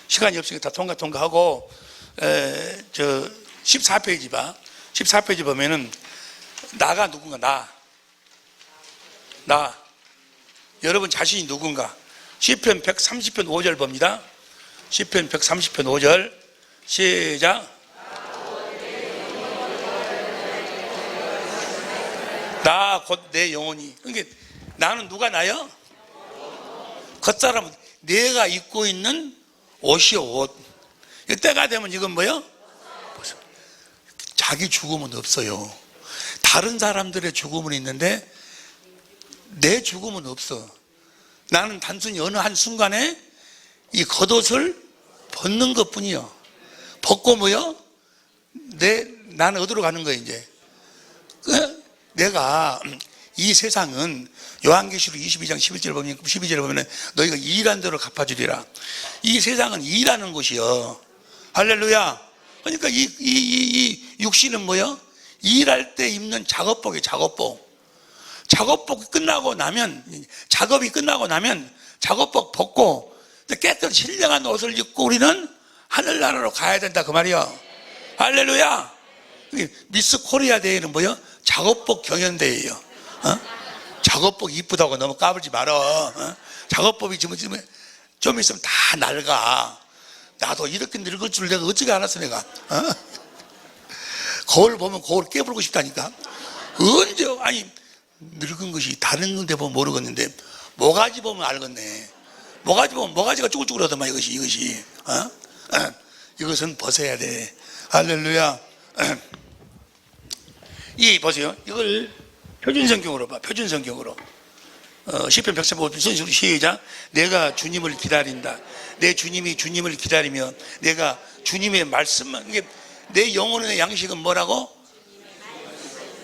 시간이 없으니까 다 통과하고 14페이지 봐. 14페이지 보면은 나가 누군가 나 여러분 자신이 누군가. 시편 130편 5절 봅니다. 시편 130편 5절 시작. 나 곧 내 영혼이. 그러니까 나는 누가 나요? 겉사람은 내가 입고 있는 옷이요 옷. 때가 되면 이건 뭐요? 자기 죽음은 없어요. 다른 사람들의 죽음은 있는데 내 죽음은 없어. 나는 단순히 어느 한 순간에 이 겉옷을 벗는 것 뿐이요. 벗고 뭐요? 나는 어디로 가는 거야 이제. 내가 이 세상은 요한계시록 22장 12절에 보면 너희가 일한 대로 갚아주리라. 이 세상은 일하는 곳이요. 할렐루야. 그러니까 이 육신은 뭐요? 일할 때 입는 작업복이 작업복. 작업복이 끝나고 나면 작업이 끝나고 나면 작업복 벗고 깨끗이 신령한 옷을 입고 우리는 하늘나라로 가야 된다 그 말이요. 할렐루야. 미스 코리아 대회는 뭐요? 작업복 경연대회예요. 작업복 이쁘다고 너무 까불지 말어. 작업복이 좀 있으면 다 낡아. 나도 이렇게 늙을 줄 내가 어찌게 알았어 내가. 거울 보면 거울 깨부르고 싶다니까. 언제 아니 늙은 것이 다른 데 보면 모르겠는데 모가지 보면 알겠네. 모가지 보면 모가지가 쭈글쭈글하더만 이것이. 이것은 벗어야 돼. 할렐루야. 이 보세요. 이걸 표준성경으로 봐. 표준성경으로. 시편 135편 시작. 내가 주님을 기다린다. 내 주님이 주님을 기다리며 내가 주님의 말씀만. 이게 내 영혼의 양식은 뭐라고?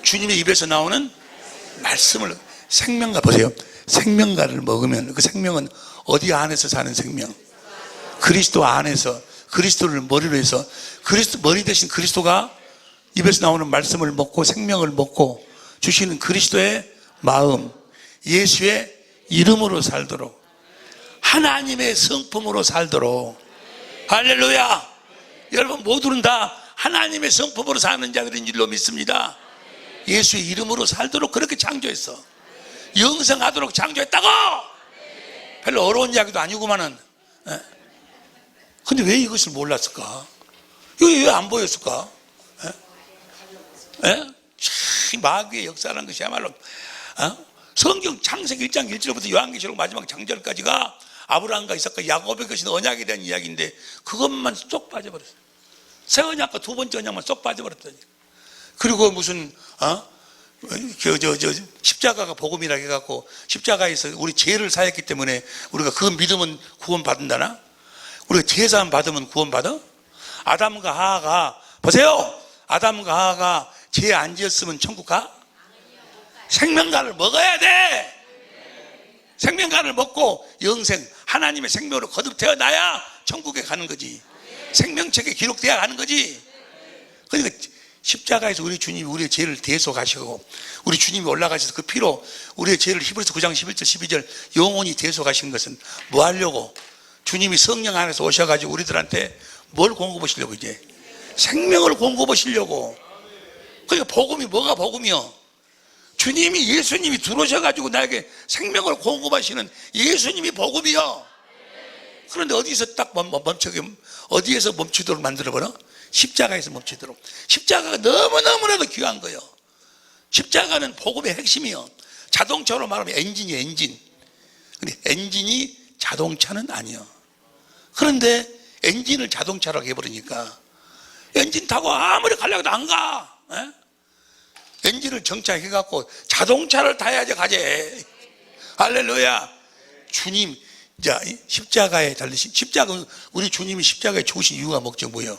주님의 입에서 나오는 말씀을. 생명과 보세요. 생명과를 먹으면 그 생명은 어디 안에서 사는 생명? 그리스도 안에서. 그리스도를 머리로 해서 그리스도 머리 대신 그리스도가 입에서 나오는 말씀을 먹고 생명을 먹고 주시는 그리스도의 마음, 예수의 이름으로 살도록, 하나님의 성품으로 살도록. 할렐루야. 여러분 모두는 다 하나님의 성품으로 사는 자들인 줄로 믿습니다. 예수의 이름으로 살도록 그렇게 창조했어. 영생하도록 창조했다고. 별로 어려운 이야기도 아니구만은. 근데 왜 이것을 몰랐을까? 이거 왜 안 보였을까? 마귀의 역사라는 것이야말로 성경 창세기 1장 1절부터 요한계시록 마지막 장절까지가 아브라함과 이삭과 야곱의 것인 언약에 대한 이야기인데 그것만 쏙 빠져버렸어요. 새 언약과 두 번째 언약만 쏙 빠져버렸다니. 그리고 무슨 십자가가 복음이라 해갖고 십자가에서 우리 죄를 사했기 때문에 우리가 그 믿으면 구원받는다나? 우리가 제사함 받으면 구원받아? 아담과 하하가 보세요. 아담과 하하가 죄 안 지었으면 천국 가? 생명과를 먹어야 돼. 생명과를 먹고 영생 하나님의 생명으로 거듭 태어나야 천국에 가는 거지. 생명책에 기록돼야 가는 거지. 그러니까 십자가에서 우리 주님이 우리의 죄를 대속하시고 우리 주님이 올라가셔서 그 피로 우리의 죄를 히브리서 9장 11절 12절 영원히 대속하신 것은 뭐 하려고? 주님이 성령 안에서 오셔가지고 우리들한테 뭘 공급하시려고 이제? 생명을 공급하시려고. 그러니까 복음이 뭐가 복음이요? 주님이, 예수님이 들어오셔가지고 나에게 생명을 공급하시는 예수님이 복음이요. 그런데 어디서 딱 어디에서 멈추도록 만들어버려? 십자가에서 멈추도록. 십자가가 너무너무나도 귀한 거예요. 십자가는 복음의 핵심이요. 자동차로 말하면 엔진이에요, 엔진. 근데 엔진이 자동차는 아니요. 그런데 엔진을 자동차라고 해버리니까 엔진 타고 아무리 가려고 해도 안 가. 엔진을 정차해갖고 자동차를 타야지 가지. 할렐루야. 주님, 자, 십자가에 달리신, 십자가, 우리 주님이 십자가에 죽으신 이유가 목적 뭐예요?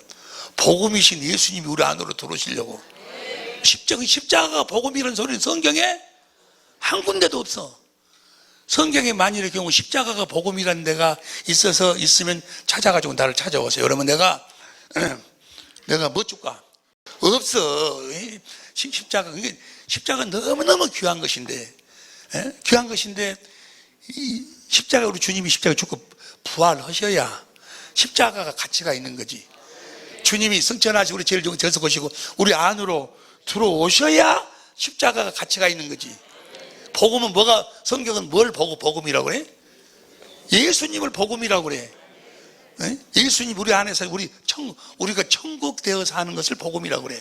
복음이신 예수님이 우리 안으로 들어오시려고. 십자가가 복음이라는 소리는 성경에 한 군데도 없어. 성경에 만일의 경우 십자가가 복음이라는 데가 있으면 찾아가지고 나를 찾아오세요. 여러분, 내가 뭐 줄까? 없어. 십자가 너무너무 귀한 것인데, 귀한 것인데, 이 십자가, 우리 주님이 십자가 죽고 부활하셔야 십자가가 가치가 있는 거지. 주님이 승천하시고 우리 제일 좋은 절석 오시고 우리 안으로 들어오셔야 십자가가 가치가 있는 거지. 복음은 뭐가, 성경은 뭘 보고 복음이라고 그래? 예수님을 복음이라고 그래. 예수님 우리 안에서 우리가 천국 되어 사는 것을 복음이라고 그래.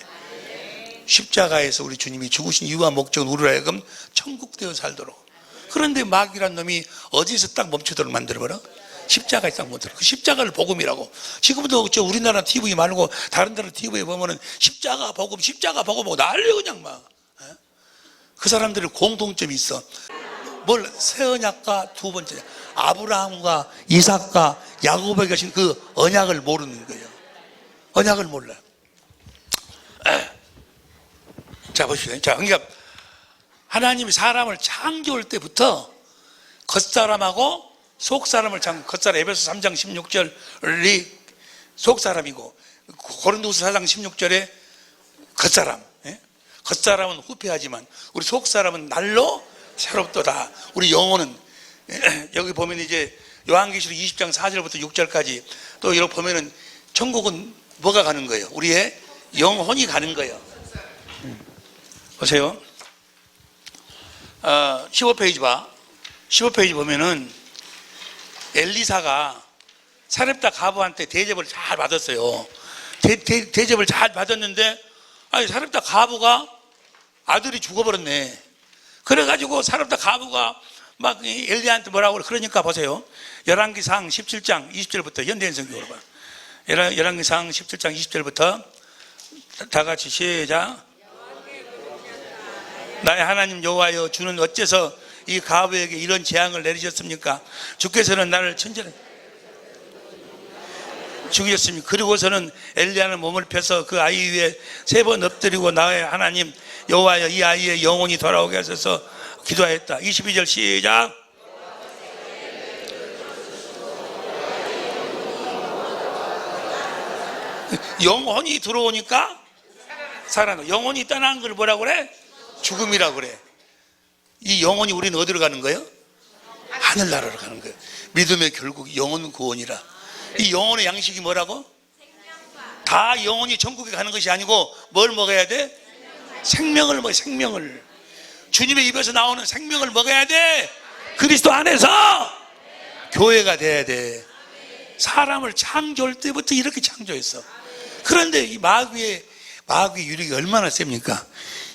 십자가에서 우리 주님이 죽으신 이유와 목적은 우리로 하여금 천국 되어 살도록. 그런데 마귀란 놈이 어디서 딱 멈추도록 만들어버려? 십자가에 딱 멈추도록. 그 십자가를 복음이라고. 지금도 우리나라 TV 말고 다른 나라 TV에 보면은 십자가 복음 하고 난리 그냥 막. 그 사람들의 공통점이 있어. 뭘? 새 언약과 두 번째 아브라함과 이삭과 야곱에게 계신 그 언약을 모르는 거예요. 언약을 몰라. 자, 보시죠. 자, 그러니까 하나님이 사람을 창조할 때부터 겉사람하고 속사람을 겉사람, 에베소 3장 16절이 속사람이고 고린도후서 4장 16절에 겉사람. 겉사람은 후패하지만 우리 속사람은 날로 새롭도다. 우리 영혼은 여기 보면 이제 요한계시록 20장 4절부터 6절까지 또 이렇게 보면은 천국은 뭐가 가는 거예요? 우리의 영혼이 가는 거예요. 보세요. 15페이지 봐. 15페이지 보면은 엘리사가 사렙다 가부한테 대접을 잘 받았어요. 대접을 잘 받았는데, 아니, 사렙다 가부가 아들이 죽어버렸네. 그래가지고 사렙다 가부가 막 엘리야한테 뭐라고 그래. 그러니까 보세요. 열왕기상 17장 20절부터 현대인 성경으로 봐. 열왕기상 17장 20절부터 다 같이 시작. 나의 하나님 여호와여, 주는 어째서 이 가부에게 이런 재앙을 내리셨습니까? 주께서는 나를 천천히 죽이셨습니다. 그리고서는 엘리야는 몸을 펴서 그 아이 위에 3번 엎드리고 나의 하나님 여호와여, 이 아이의 영혼이 돌아오게 하셔서 기도하였다. 22절 시작. 영혼이 들어오니까 살아나. 영혼이 떠난 걸 뭐라고 그래? 죽음이라고 그래. 이 영혼이 우리는 어디로 가는 거예요? 하늘나라로 가는 거예요. 믿음의 결국 영혼 구원이라. 이 영혼의 양식이 뭐라고? 다 영혼이 천국에 가는 것이 아니고 뭘 먹어야 돼? 생명을 먹어야 돼. 생명을. 주님의 입에서 나오는 생명을 먹어야 돼. 그리스도 안에서 교회가 돼야 돼. 사람을 창조할 때부터 이렇게 창조했어. 그런데 이 마귀의 유력이 얼마나 셉니까?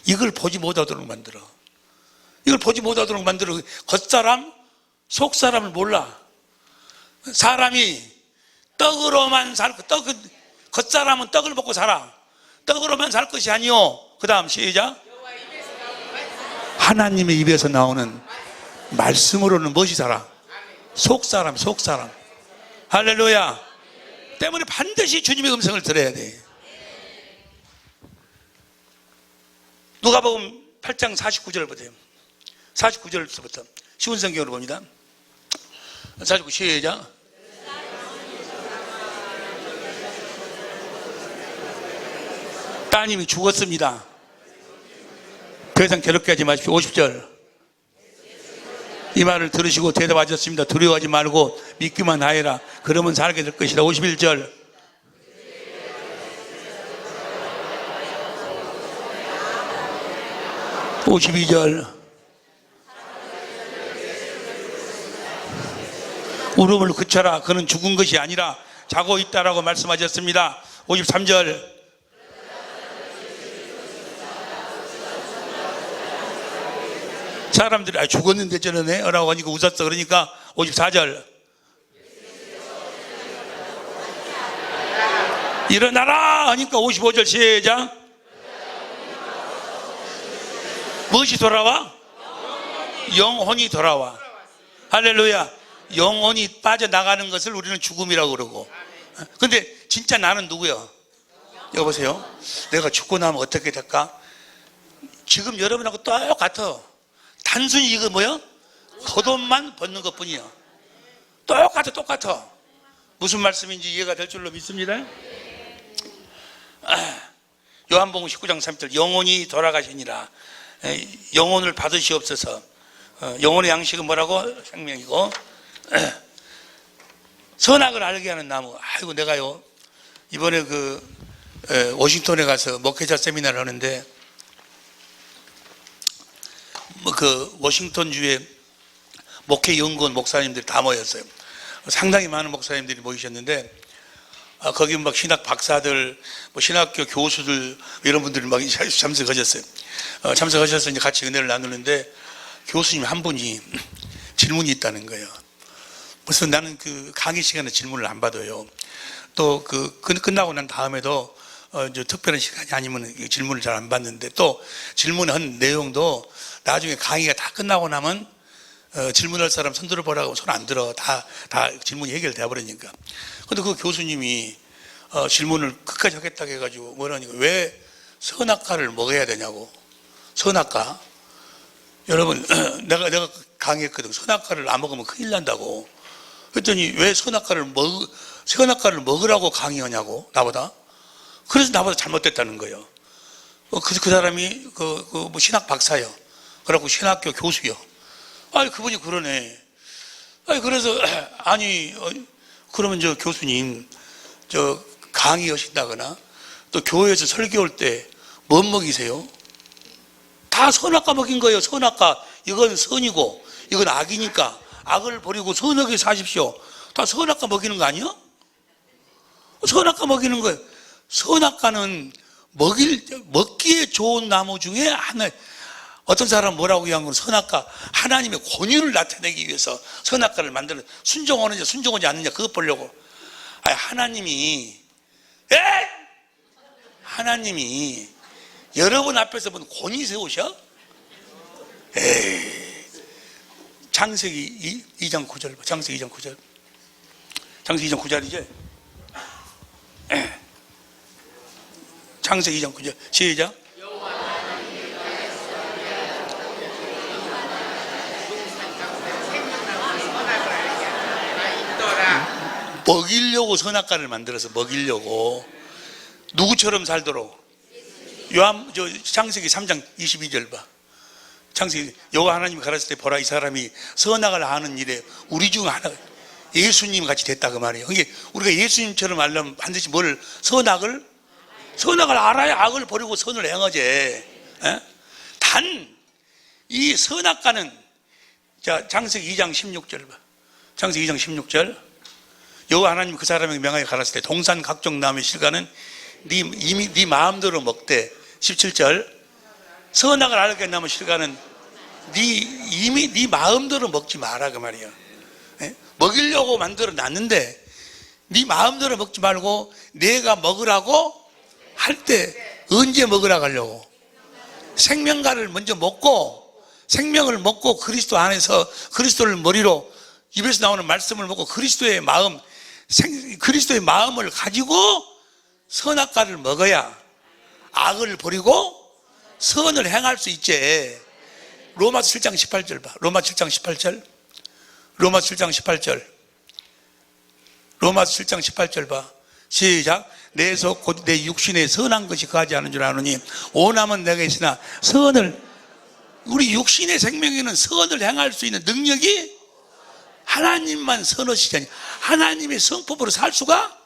이걸 보지 못하도록 만들어. 이걸 보지 못하도록 만들어. 겉사람, 속사람을 몰라. 사람이 떡으로만 겉사람은 떡을 먹고 살아. 떡으로만 살 것이 아니요. 그 다음 시작. 하나님의 입에서 나오는 말씀으로는 무엇이 살아? 속사람. 할렐루야. 때문에 반드시 주님의 음성을 들어야 돼. 누가복음 8장 49절부터요. 49절부터 쉬운 성경으로 봅니다. 49 시작. 따님이 죽었습니다. 더 이상 괴롭게 하지 마십시오. 50절. 이 말을 들으시고 대답하셨습니다. 두려워하지 말고 믿기만 하여라. 그러면 살게 될 것이다. 51절. 52절. 울음을 그쳐라. 그는 죽은 것이 아니라 자고 있다라고 말씀하셨습니다. 53절. 사람들이 죽었는데 저러네 라고 하니까 웃었어. 그러니까 54절. 일어나라 하니까 55절 시작. 무엇이 돌아와? 영혼이 돌아와. 할렐루야. 영혼이 빠져나가는 것을 우리는 죽음이라고 그러고. 근데 진짜 나는 누구요? 여보세요. 내가 죽고 나면 어떻게 될까? 지금 여러분하고 똑같아. 단순히 이거 뭐야? 겉옷만 벗는 것 뿐이야. 똑같아. 무슨 말씀인지 이해가 될 줄로 믿습니다. 요한복음 19장 3절. 영혼이 돌아가시니라. 영혼을 받으시옵소서. 영혼의 양식은 뭐라고? 생명이고. 선악을 알게 하는 나무. 아이고, 내가요 이번에 워싱턴에 가서 목회자 세미나를 하는데 워싱턴주에 목회 연구원 목사님들이 다 모였어요. 상당히 많은 목사님들이 모이셨는데 거기 막 신학 박사들, 신학교 교수들 이런 분들이 막 참석하셨어요. 참석하셔서 이제 같이 은혜를 나누는데 교수님 한 분이 질문이 있다는 거예요. 그래서 나는 강의 시간에 질문을 안 받아요. 또 끝나고 난 다음에도 특별한 시간이 아니면 질문을 잘 안 받는데 또 질문한 내용도 나중에 강의가 다 끝나고 나면 질문할 사람 손 들어보라고 손 안 들어. 다 질문이 해결돼 버리니까. 근데 그 교수님이 질문을 끝까지 하겠다고 해가지고 뭐라니까 왜 선악과를 먹어야 되냐고. 선악과. 여러분 내가 강의했거든. 선악과를 안 먹으면 큰일 난다고. 그랬더니 왜 선악과를 먹으라고 강의하냐고 나보다. 그래서 나보다 잘못됐다는 거예요. 그 사람이 신학 박사요. 그래갖고 신학교 교수요. 그분이 그러네. 그래서 그러면 저 교수님 강의하신다거나 또 교회에서 설교할 때 뭐 먹이세요? 다 선악과 먹인 거예요. 선악과. 이건 선이고 이건 악이니까 악을 버리고 선하게 사십시오. 다 선악과 먹이는 거 아니야? 선악과 먹이는 거예요. 선악과는 먹기에 좋은 나무 중에 하나. 어떤 사람은 뭐라고 이야기한 건 선악과, 하나님의 권위를 나타내기 위해서 선악과를 만드는, 순종하느냐 순종하지 않느냐 그것 보려고. 하나님이 여러분 앞에서 본 권위 세우셔? 창세기 2장 9절 봐. 창세기 2장 9절. 창세기 2장 9절이지? 창세기 2장 9절 시작. 먹이려고 선악과를 만들어서 먹이려고. 누구처럼 살도록? 창세기 3장 22절 봐. 창세기 여호와 하나님이 가라사대 때 보라 이 사람이 선악을 하는 일에 우리 중 하나 예수님 같이 됐다 그 말이에요. 그러니까 우리가 예수님처럼 알려면 반드시 선악을 알아야 악을 버리고 선을 행하지. 단 이 선악과는 창세기 2장 16절 봐. 창세기 2장 16절. 여호와 하나님 그 사람에게 명하여 가라사대 동산 각종 나무의 실과는 네 마음대로 먹되. 17절. 선악을 알게 나무 실과는 네 마음대로 먹지 마라 그 말이야. 먹이려고 만들어 놨는데 네 마음대로 먹지 말고 내가 먹으라고 할 때 언제 먹으라고 하려고? 생명과를 먼저 먹고, 생명을 먹고 그리스도 안에서 그리스도를 머리로 입에서 나오는 말씀을 먹고 그리스도의 마음을 가지고 선악과를 먹어야 악을 버리고 선을 행할 수 있지. 로마서 7장 18절 봐. 로마서 7장 18절. 로마서 7장 18절. 로마서 7장 18절 봐. 시작. 내 속 곧 내 육신에 선한 것이 거하지 않은 줄 아노니 오남은 내가 있으나 우리 육신의 생명에는 선을 행할 수 있는 능력이 하나님만 선하시자니 하나님의 성품으로 살 수가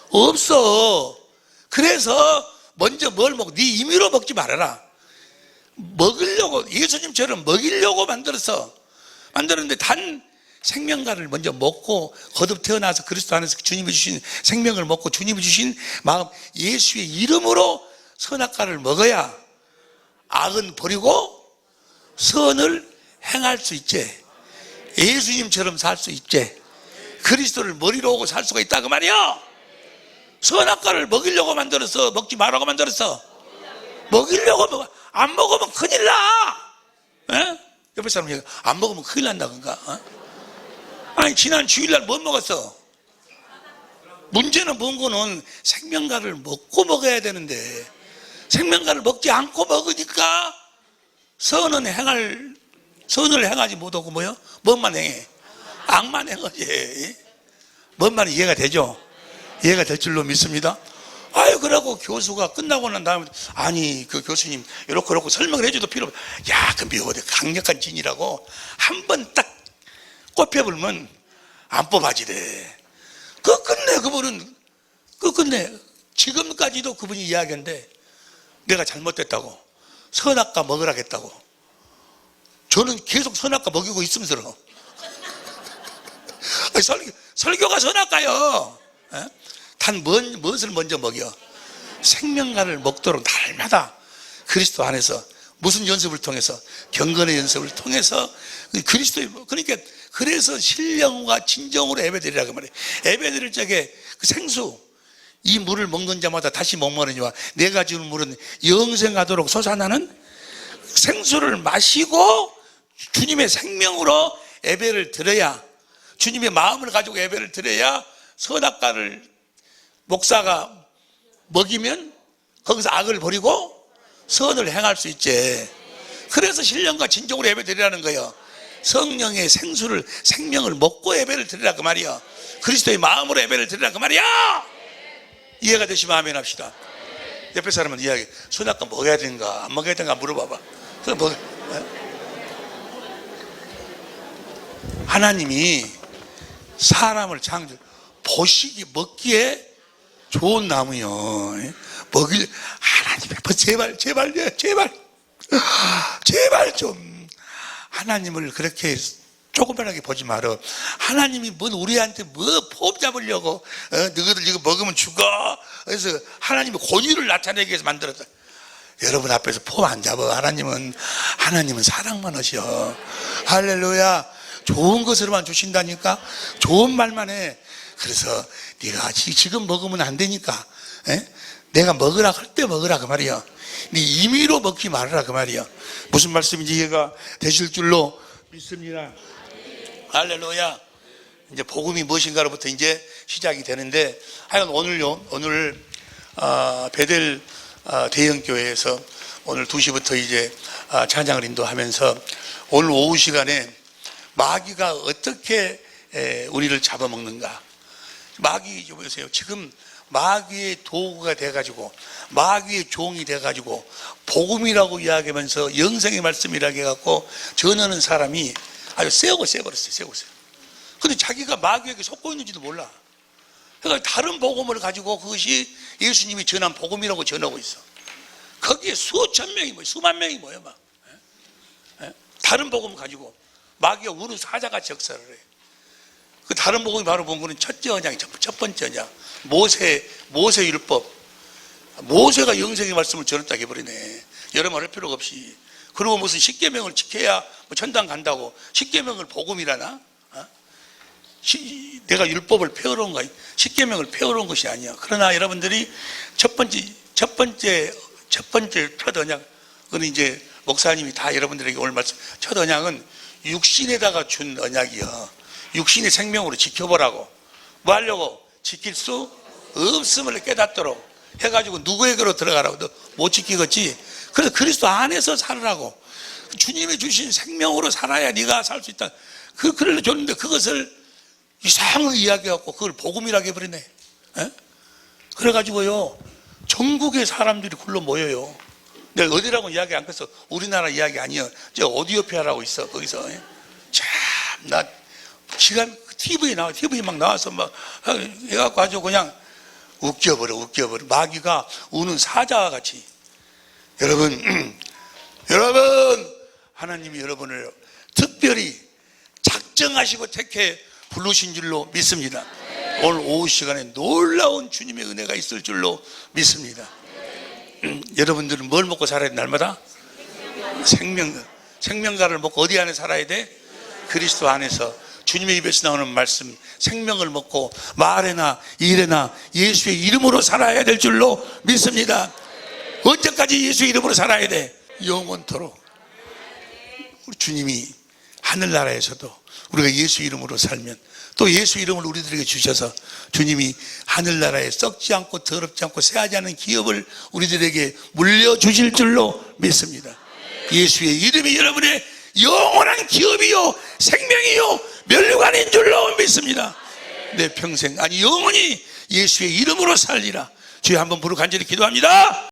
없어. 그래서 먼저 뭘 먹고 네 임의로 먹지 말아라. 먹으려고, 예수님처럼 먹이려고 만들었는데 단 생명과를 먼저 먹고 거듭 태어나서 그리스도 안에서 주님이 주신 생명을 먹고 주님이 주신 마음, 예수의 이름으로 선악과를 먹어야 악은 버리고 선을 행할 수 있지. 예수님처럼 살 수 있지. 그리스도를 머리로 오고 살 수가 있다 그 말이야. 선악과를 먹이려고 만들었어? 먹지 말라고 만들었어? 먹이려고 먹어. 안 먹으면 큰일 나. 에? 옆에 사람 얘기, 안 먹으면 큰일 난다 그런가? 아니 지난 주일날 뭐 먹었어? 문제는 뭔 거는 생명과를 먹고 먹어야 되는데 생명과를 먹지 않고 먹으니까 선을 행하지 못하고 뭐요? 뭔만 행해? 악만 행하지. 뭔 말이 이해가 되죠? 이해가 될 줄로 믿습니다. 아유, 그러고 교수가 끝나고 난 다음에, 아니, 그 교수님, 이렇게 설명을 해줘도 필요 없어. 야, 그 미워대 강력한 진이라고 한 번 딱 꼽혀보면 안 뽑아지래. 끝내. 지금까지도 그분이 이야기한데, 내가 잘못됐다고. 선악과 먹으라겠다고. 저는 계속 선악과 먹이고 있으면서. 설교가 선악과요. 단 무엇을 먼저 먹여? 생명과를 먹도록 날마다 그리스도 안에서 무슨 연습을 통해서? 경건의 연습을 통해서 그리스도의, 그러니까 그래서 신령과 진정으로 예배드리라고 말해요. 예배드릴 적에 그 생수, 이 물을 먹는 자마다 다시 목마르니와 내가 주는 물은 영생하도록 솟아나는 생수를 마시고 주님의 생명으로 예배를 드려야, 주님의 마음을 가지고 예배를 드려야 선악과를 목사가 먹이면 거기서 악을 버리고 선을 행할 수 있지. 그래서 신령과 진정으로 예배 드리라는 거예요. 성령의 생명을 먹고 예배를 드리라 그 말이야. 그리스도의 마음으로 예배를 드리라 그 말이야. 이해가 되시면 아멘 합시다. 옆에 사람은 이야기, 선악과 먹어야 되는가 안 먹어야 되는가 물어봐봐. 하나님이 사람을 보시기 먹기에 좋은 나무요. 하나님, 제발 좀 하나님을 그렇게 조그만하게 보지 말어. 하나님이 우리한테 포업 잡으려고, 너희들 이거 먹으면 죽어. 그래서 하나님이 권위를 나타내기 위해서 만들었다. 여러분 앞에서 포업 안 잡아. 하나님은 사랑만 하셔. 할렐루야. 좋은 것으로만 주신다니까. 좋은 말만 해. 그래서 네가 지금 먹으면 안 되니까, 내가 먹으라 할 때 먹으라 그 말이야. 네 임의로 먹지 말아라 그 말이야. 무슨 말씀인지 이해가 되실 줄로 믿습니다. 할렐루야. 이제 복음이 무엇인가로부터 이제 시작이 되는데, 하여간 오늘 베델 대형교회에서 오늘 2시부터 이제 찬양을 인도하면서 오늘 오후 시간에 마귀가 어떻게 우리를 잡아먹는가. 마귀 보세요. 지금 마귀의 도구가 돼가지고, 마귀의 종이 돼가지고 복음이라고 이야기하면서 영생의 말씀이라고 해갖고 전하는 사람이 아주 세워버렸어요. 근데 자기가 마귀에게 속고 있는지도 몰라. 그러니까 다른 복음을 가지고 그것이 예수님이 전한 복음이라고 전하고 있어. 거기에 수만 명이 모여 막. 다른 복음을 가지고 마귀가 우는 사자같이 역사를 해. 그 다른 복음이 바로 본 거는 첫째 언약이 첫 번째 언약. 모세 율법. 모세가 영생의 말씀을 전했다 해버리네. 여러 말 할 필요가 없이. 그리고 무슨 십계명을 지켜야 천당 간다고. 십계명을 복음이라나? 내가 율법을 폐허놓은 거야. 십계명을 폐허놓은 것이 아니야. 그러나 여러분들이 첫 번째 첫 언약, 그건 이제 목사님이 다 여러분들에게 오늘 말씀, 첫 언약은 육신에다가 준 언약이야. 육신의 생명으로 지켜보라고. 뭐 하려고? 지킬 수 없음을 깨닫도록 해가지고 누구에게로 들어가라고. 너 못 지키겠지. 그래서 그리스도 안에서 살으라고. 주님이 주신 생명으로 살아야 네가 살 수 있다. 그를 줬는데 그것을 이상하게 이야기해갖고 그걸 복음이라고 해버리네. 그래가지고요, 전국의 사람들이 굴러 모여요. 내가 어디라고 이야기 안 했어. 우리나라 이야기 아니야. 저 오디오피아라고 있어. 거기서. 참, 나 시간 TV에 나와. TV 막 나와서 막 해갖고 아주 그냥 웃겨버려. 마귀가 우는 사자와 같이. 여러분, 여러분, 하나님이 여러분을 특별히 작정하시고 택해 부르신 줄로 믿습니다. 오늘 오후 시간에 놀라운 주님의 은혜가 있을 줄로 믿습니다. 여러분들은 뭘 먹고 살아야 돼? 날마다 생명가를 먹고 어디 안에 살아야 돼? 그리스도 안에서. 주님의 입에서 나오는 말씀, 생명을 먹고 말에나 일에나 예수의 이름으로 살아야 될 줄로 믿습니다. 언제까지 예수의 이름으로 살아야 돼? 영원토록. 우리 주님이 하늘나라에서도 우리가 예수 이름으로 살면, 또 예수 이름을 우리들에게 주셔서 주님이 하늘나라에 썩지 않고 더럽지 않고 쇠하지 않은 기업을 우리들에게 물려주실 줄로 믿습니다. 예수의 이름이 여러분의 영원한 기업이요 생명이요 면류관인 줄로 믿습니다. 내 평생, 아니 영원히 예수의 이름으로 살리라. 주여 한번 부르고 간절히 기도합니다.